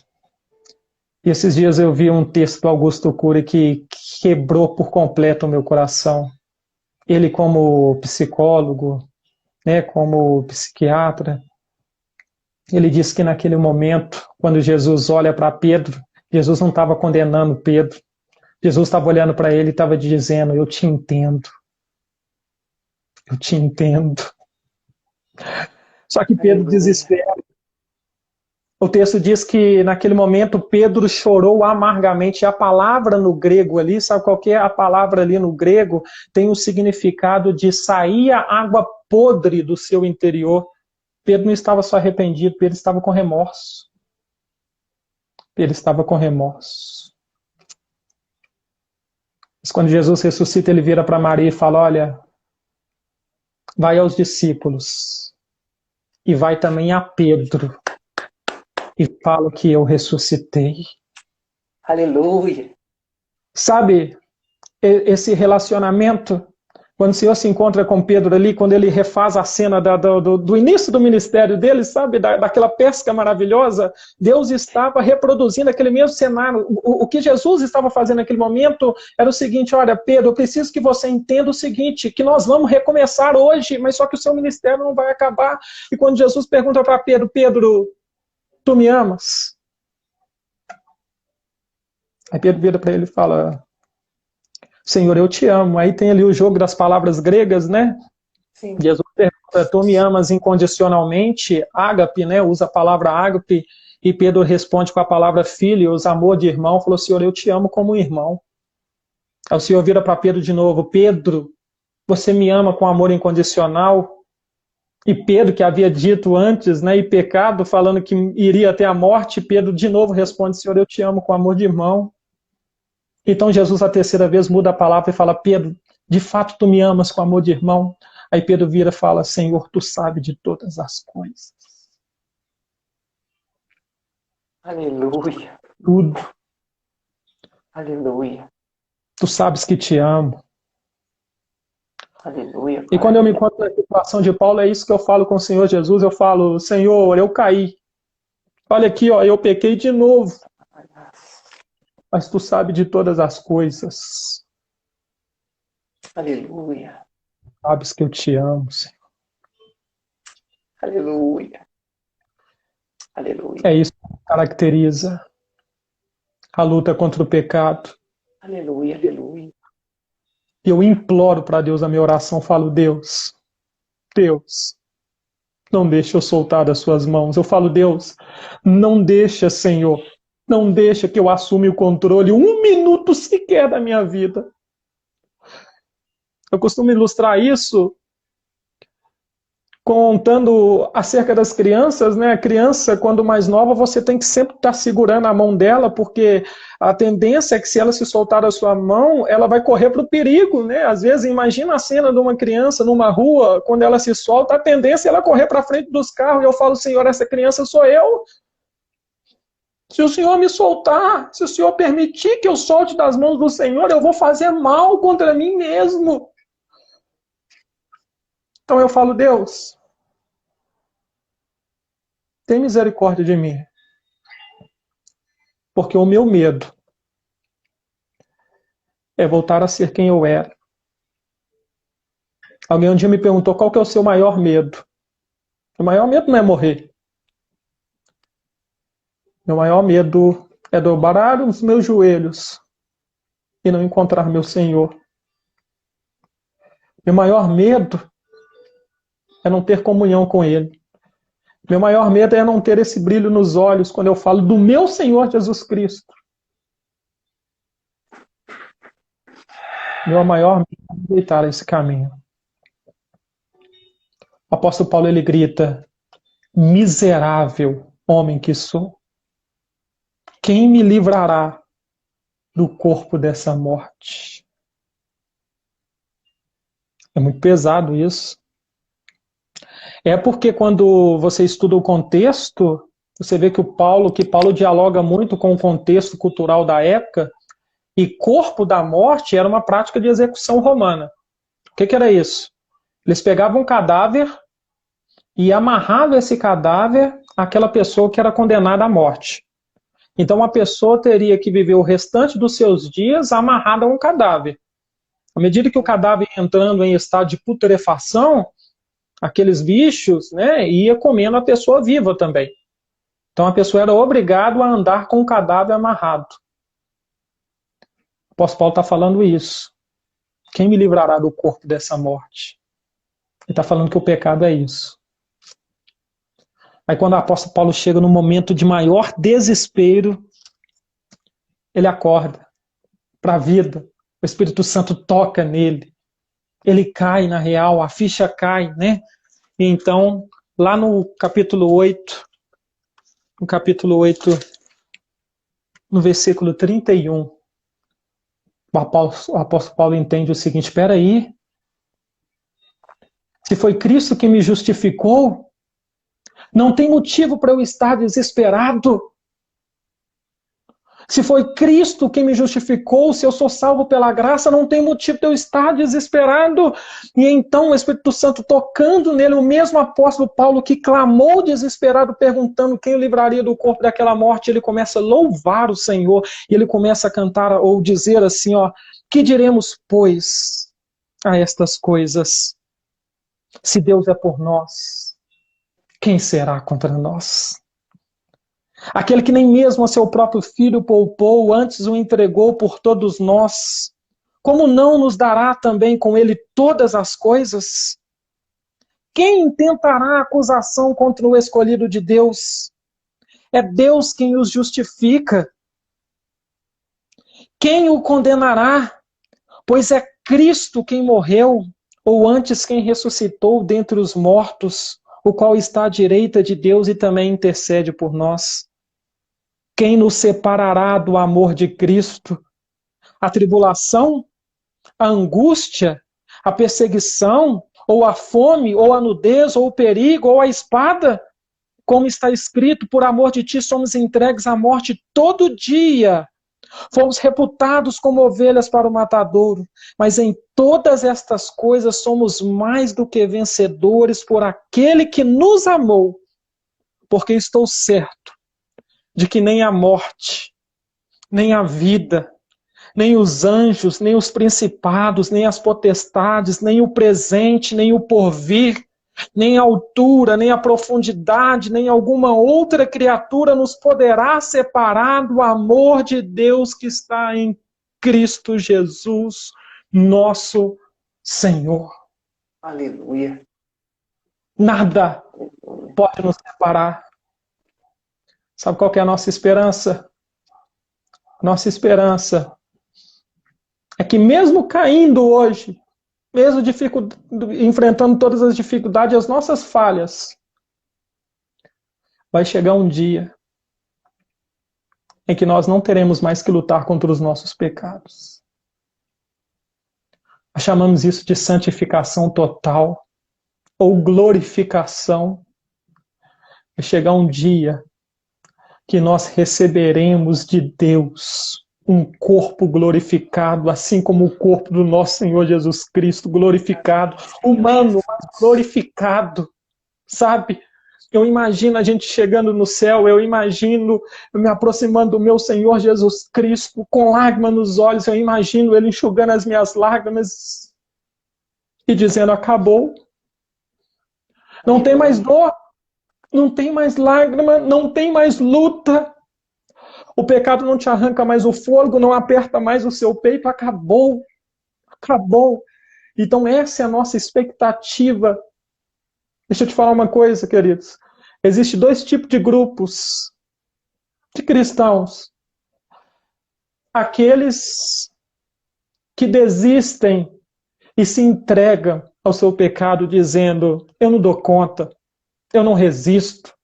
E esses dias eu vi um texto do Augusto Cury que quebrou por completo o meu coração. Ele como psicólogo, né, como psiquiatra, ele disse que naquele momento, quando Jesus olha para Pedro, Jesus não estava condenando Pedro. Jesus estava olhando para ele e estava dizendo, eu te entendo. Eu te entendo. Só que Pedro desespera. O texto diz que naquele momento Pedro chorou amargamente. A palavra no grego ali, sabe qual que é? A palavra ali no grego tem o significado de sair a água podre do seu interior. Pedro não estava só arrependido, Pedro estava com remorso. Pedro estava com remorso. Mas quando Jesus ressuscita, ele vira para Maria e fala, olha, vai aos discípulos e vai também a Pedro e fala que eu ressuscitei. Aleluia. Sabe, esse relacionamento, quando o Senhor se encontra com Pedro ali, quando ele refaz a cena do início do ministério dele, sabe, daquela pesca maravilhosa, Deus estava reproduzindo aquele mesmo cenário. O que Jesus estava fazendo naquele momento era o seguinte, olha, Pedro, eu preciso que você entenda o seguinte, que nós vamos recomeçar hoje, mas só que o seu ministério não vai acabar. E quando Jesus pergunta para Pedro, Pedro, tu me amas? Aí Pedro vira para ele e fala, Senhor, eu te amo. Aí tem ali o jogo das palavras gregas, né? Sim. Jesus pergunta, tu me amas incondicionalmente? Ágape, né? Usa a palavra ágape. E Pedro responde com a palavra filhos, amor de irmão. Falou, Senhor, eu te amo como um irmão. Aí o Senhor vira para Pedro de novo, Pedro, você me ama com amor incondicional? E Pedro, que havia dito antes, né, e pecado, falando que iria até a morte, Pedro de novo responde, Senhor, eu te amo com amor de irmão. Então Jesus a 3ª vez muda a palavra e fala, Pedro, de fato tu me amas com amor de irmão? Aí Pedro vira e fala, Senhor, tu sabes de todas as coisas. Aleluia. Tudo. Aleluia. Tu sabes que te amo. Aleluia. E quando eu me encontro na situação de Paulo, é isso que eu falo com o Senhor Jesus, eu falo, Senhor, eu caí. Olha aqui, ó, eu pequei de novo. Mas tu sabes de todas as coisas. Aleluia. Sabes que eu te amo, Senhor. Aleluia. Aleluia. É isso que caracteriza a luta contra o pecado. Aleluia. Aleluia. E eu imploro para Deus, a minha oração, falo, Deus, não deixa eu soltar das suas mãos. Eu falo, Deus, não deixa, Senhor, não deixa que eu assume o controle 1 minuto sequer da minha vida. Eu costumo ilustrar isso contando acerca das crianças, né? A criança, quando mais nova, você tem que sempre estar segurando a mão dela, porque a tendência é que se ela se soltar da sua mão, ela vai correr para o perigo, né? Às vezes, imagina a cena de uma criança numa rua, quando ela se solta, a tendência é ela correr para frente dos carros, e eu falo, Senhor, essa criança sou eu. Se o Senhor me soltar, se o Senhor permitir que eu solte das mãos do Senhor, eu vou fazer mal contra mim mesmo. Então eu falo, Deus, tem misericórdia de mim. Porque o meu medo é voltar a ser quem eu era. Alguém um dia me perguntou qual que é o seu maior medo. O maior medo não é morrer. Meu maior medo é dobrar os meus joelhos e não encontrar meu Senhor. Meu maior medo é não ter comunhão com Ele. Meu maior medo é não ter esse brilho nos olhos quando eu falo do meu Senhor Jesus Cristo. Meu maior medo é deitar esse caminho. O apóstolo Paulo, ele grita: miserável homem que sou, quem me livrará do corpo dessa morte? É muito pesado isso. É porque quando você estuda o contexto, você vê que Paulo dialoga muito com o contexto cultural da época, e corpo da morte era uma prática de execução romana. O que era isso? Eles pegavam um cadáver e amarravam esse cadáver àquela pessoa que era condenada à morte. Então a pessoa teria que viver o restante dos seus dias amarrada a um cadáver. À medida que o cadáver ia entrando em estado de putrefação, aqueles bichos, né, ia comendo a pessoa viva também. Então a pessoa era obrigada a andar com o cadáver amarrado. O apóstolo Paulo está falando isso. Quem me livrará do corpo dessa morte? Ele está falando que o pecado é isso. Aí quando o apóstolo Paulo chega no momento de maior desespero, ele acorda para a vida. O Espírito Santo toca nele. Ele cai na real, a ficha cai, né? E então, lá no capítulo 8, no versículo 31, o apóstolo Paulo entende o seguinte: espera aí, se foi Cristo que me justificou, não tem motivo para eu estar desesperado. Se foi Cristo quem me justificou, se eu sou salvo pela graça, não tem motivo de eu estar desesperado. E então o Espírito Santo tocando nele, o mesmo apóstolo Paulo que clamou desesperado, perguntando quem o livraria do corpo daquela morte, ele começa a louvar o Senhor, e ele começa a cantar ou dizer assim, ó: que diremos, pois, a estas coisas? Se Deus é por nós, quem será contra nós? Aquele que nem mesmo a seu próprio filho poupou, antes o entregou por todos nós, como não nos dará também com ele todas as coisas? Quem intentará acusação contra o escolhido de Deus? É Deus quem os justifica. Quem o condenará? Pois é Cristo quem morreu, ou antes quem ressuscitou dentre os mortos, o qual está à direita de Deus e também intercede por nós. Quem nos separará do amor de Cristo? A tribulação? A angústia? A perseguição? Ou a fome? Ou a nudez? Ou o perigo? Ou a espada? Como está escrito, por amor de ti somos entregues à morte todo dia. Fomos reputados como ovelhas para o matadouro, mas em todas estas coisas somos mais do que vencedores por aquele que nos amou, porque estou certo de que nem a morte, nem a vida, nem os anjos, nem os principados, nem as potestades, nem o presente, nem o porvir, nem a altura, nem a profundidade, nem alguma outra criatura nos poderá separar do amor de Deus que está em Cristo Jesus, nosso Senhor. Aleluia. Nada pode nos separar. Sabe qual que é a nossa esperança? Nossa esperança é que mesmo caindo hoje, mesmo enfrentando todas as dificuldades, as nossas falhas, vai chegar um dia em que nós não teremos mais que lutar contra os nossos pecados. Nós chamamos isso de santificação total ou glorificação. Vai chegar um dia que nós receberemos de Deus um corpo glorificado, assim como o corpo do nosso Senhor Jesus Cristo, glorificado, humano, mas glorificado, sabe? Eu imagino a gente chegando no céu, eu imagino eu me aproximando do meu Senhor Jesus Cristo, com lágrimas nos olhos, eu imagino Ele enxugando as minhas lágrimas e dizendo: acabou. Não tem mais dor, não tem mais lágrima, não tem mais luta. O pecado não te arranca mais o fôlego, não aperta mais o seu peito, acabou. Acabou. Então essa é a nossa expectativa. Deixa eu te falar uma coisa, queridos. Existem dois tipos de grupos de cristãos. Aqueles que desistem e se entregam ao seu pecado dizendo, eu não dou conta, eu não resisto.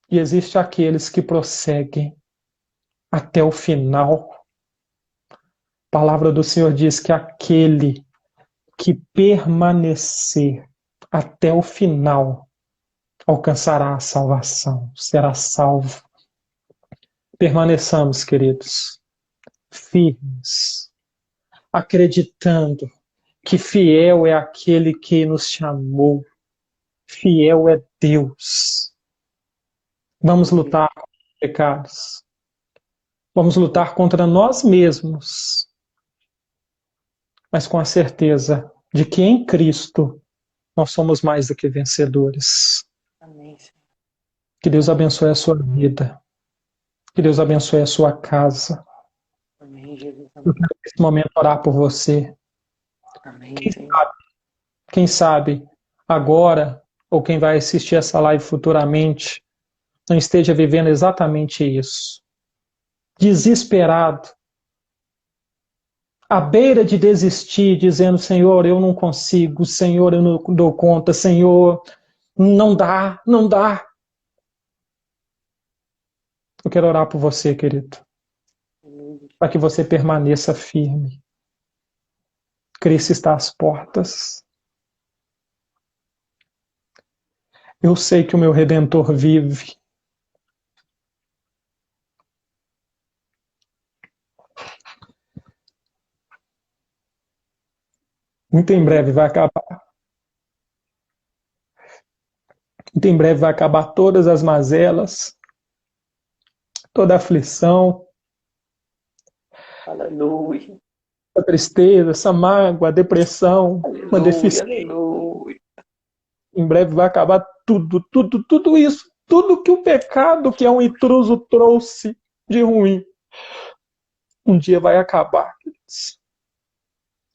E existe aqueles que prosseguem até o final. A palavra do Senhor diz que aquele que permanecer até o final alcançará a salvação, será salvo. Permaneçamos, queridos, firmes, acreditando que fiel é aquele que nos chamou, fiel é Deus. Vamos lutar contra os pecados. Vamos lutar contra nós mesmos, mas com a certeza de que em Cristo nós somos mais do que vencedores. Amém, Senhor. Que Deus abençoe a sua vida. Que Deus abençoe a sua casa. Amém, Jesus. Eu quero nesse momento orar por você. Amém, Quem sabe agora, ou quem vai assistir essa live futuramente, não esteja vivendo exatamente isso. Desesperado, à beira de desistir, dizendo, Senhor, eu não consigo, Senhor, eu não dou conta, Senhor, não dá, não dá. Eu quero orar por você, querido, para que você permaneça firme. Cristo está às portas. Eu sei que o meu Redentor vive. Muito em breve vai acabar. Muito em breve vai acabar todas as mazelas, toda a aflição, Aleluia. a tristeza, essa mágoa, a depressão, uma deficiência. Aleluia. Em breve vai acabar tudo isso. Tudo que o pecado, que é um intruso, trouxe de ruim. Um dia vai acabar.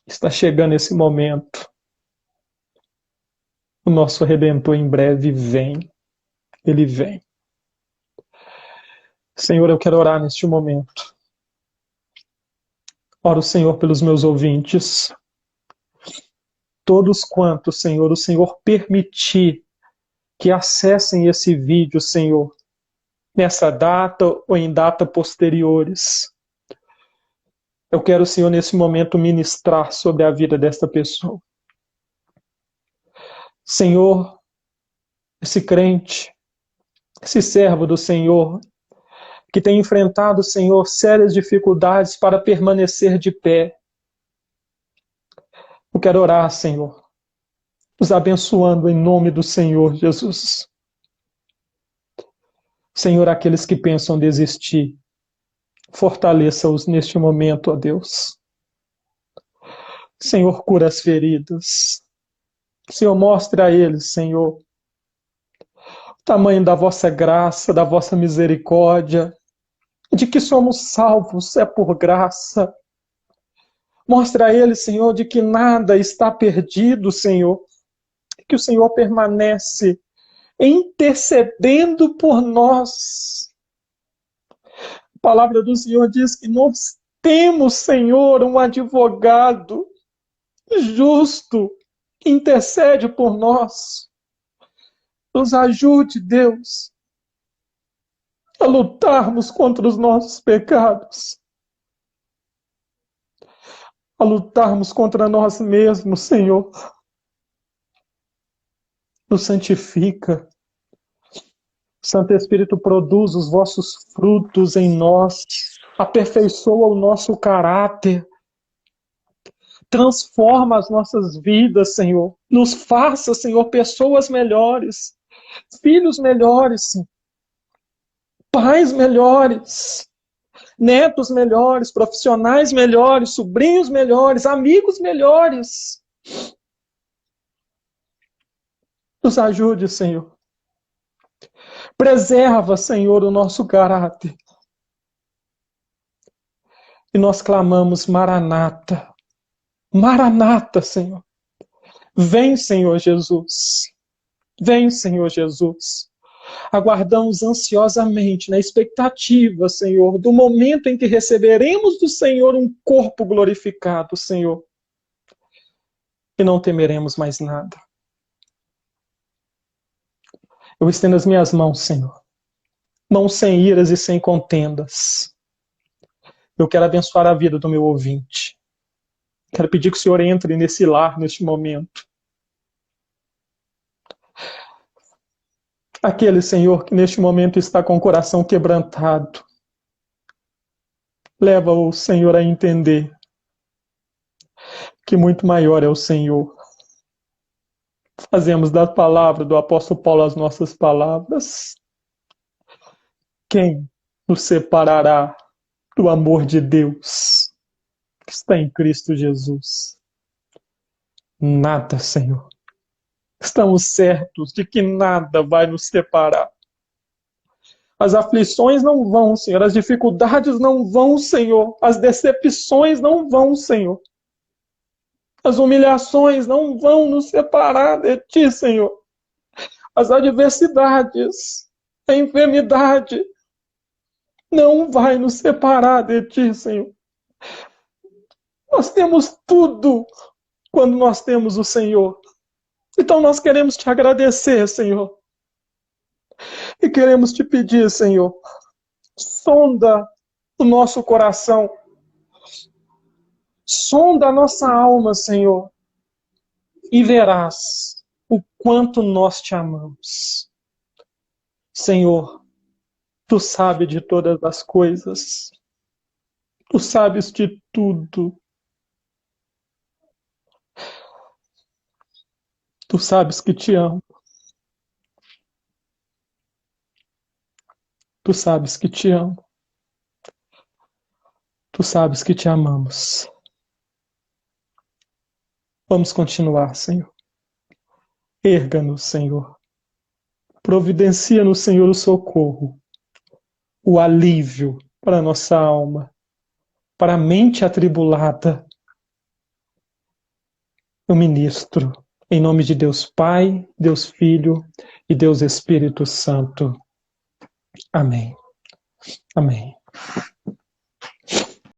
Está chegando esse momento. O nosso Redentor em breve vem. Ele vem. Senhor, eu quero orar neste momento. Oro, Senhor, pelos meus ouvintes. Todos quantos, Senhor, o Senhor permitir que acessem esse vídeo, Senhor, nessa data ou em data posteriores. Eu quero, Senhor, nesse momento ministrar sobre a vida desta pessoa. Senhor, esse crente, esse servo do Senhor, que tem enfrentado, Senhor, sérias dificuldades para permanecer de pé. Eu quero orar, Senhor, os abençoando em nome do Senhor Jesus. Senhor, aqueles que pensam desistir, fortaleça-os neste momento, ó Deus. Senhor, cura as feridas. Senhor, mostre a eles, Senhor, o tamanho da vossa graça, da vossa misericórdia, de que somos salvos é por graça. Mostre a eles, Senhor, de que nada está perdido, Senhor, que o Senhor permanece intercedendo por nós. A palavra do Senhor diz que nós temos, Senhor, um advogado justo que intercede por nós. Nos ajude, Deus, a lutarmos contra os nossos pecados, a lutarmos contra nós mesmos, Senhor. Nos santifica. Santo Espírito, produz os vossos frutos em nós, aperfeiçoa o nosso caráter, transforma as nossas vidas, Senhor. Nos faça, Senhor, pessoas melhores, filhos melhores, Senhor. Pais melhores, netos melhores, profissionais melhores, sobrinhos melhores, amigos melhores. Nos ajude, Senhor. Preserva, Senhor, o nosso caráter. E nós clamamos, Maranata, Maranata, Senhor. Vem, Senhor Jesus. Vem, Senhor Jesus. Aguardamos ansiosamente, na expectativa, Senhor, do momento em que receberemos do Senhor um corpo glorificado, Senhor. E não temeremos mais nada. Eu estendo as minhas mãos, Senhor. Mãos sem iras e sem contendas. Eu quero abençoar a vida do meu ouvinte. Quero pedir que o Senhor entre nesse lar, neste momento. Aquele, Senhor, que neste momento está com o coração quebrantado. Leva o Senhor a entender que muito maior é o Senhor. Fazemos da palavra do apóstolo Paulo as nossas palavras. Quem nos separará do amor de Deus que está em Cristo Jesus? Nada, Senhor. Estamos certos de que nada vai nos separar. As aflições não vão, Senhor. As dificuldades não vão, Senhor. As decepções não vão, Senhor. As humilhações não vão nos separar de Ti, Senhor. As adversidades, a enfermidade não vai nos separar de Ti, Senhor. Nós temos tudo quando nós temos o Senhor. Então nós queremos Te agradecer, Senhor. E queremos Te pedir, Senhor, sonda o nosso coração. Sonda a nossa alma, Senhor, e verás o quanto nós Te amamos. Senhor, Tu sabes de todas as coisas. Tu sabes de tudo. Tu sabes que Te amo. Tu sabes que Te amo. Tu sabes que Te amamos. Vamos continuar, Senhor. Erga-nos, Senhor. Providencia-nos, Senhor, o socorro, o alívio para a nossa alma, para a mente atribulada. Eu ministro, em nome de Deus Pai, Deus Filho e Deus Espírito Santo. Amém. Amém.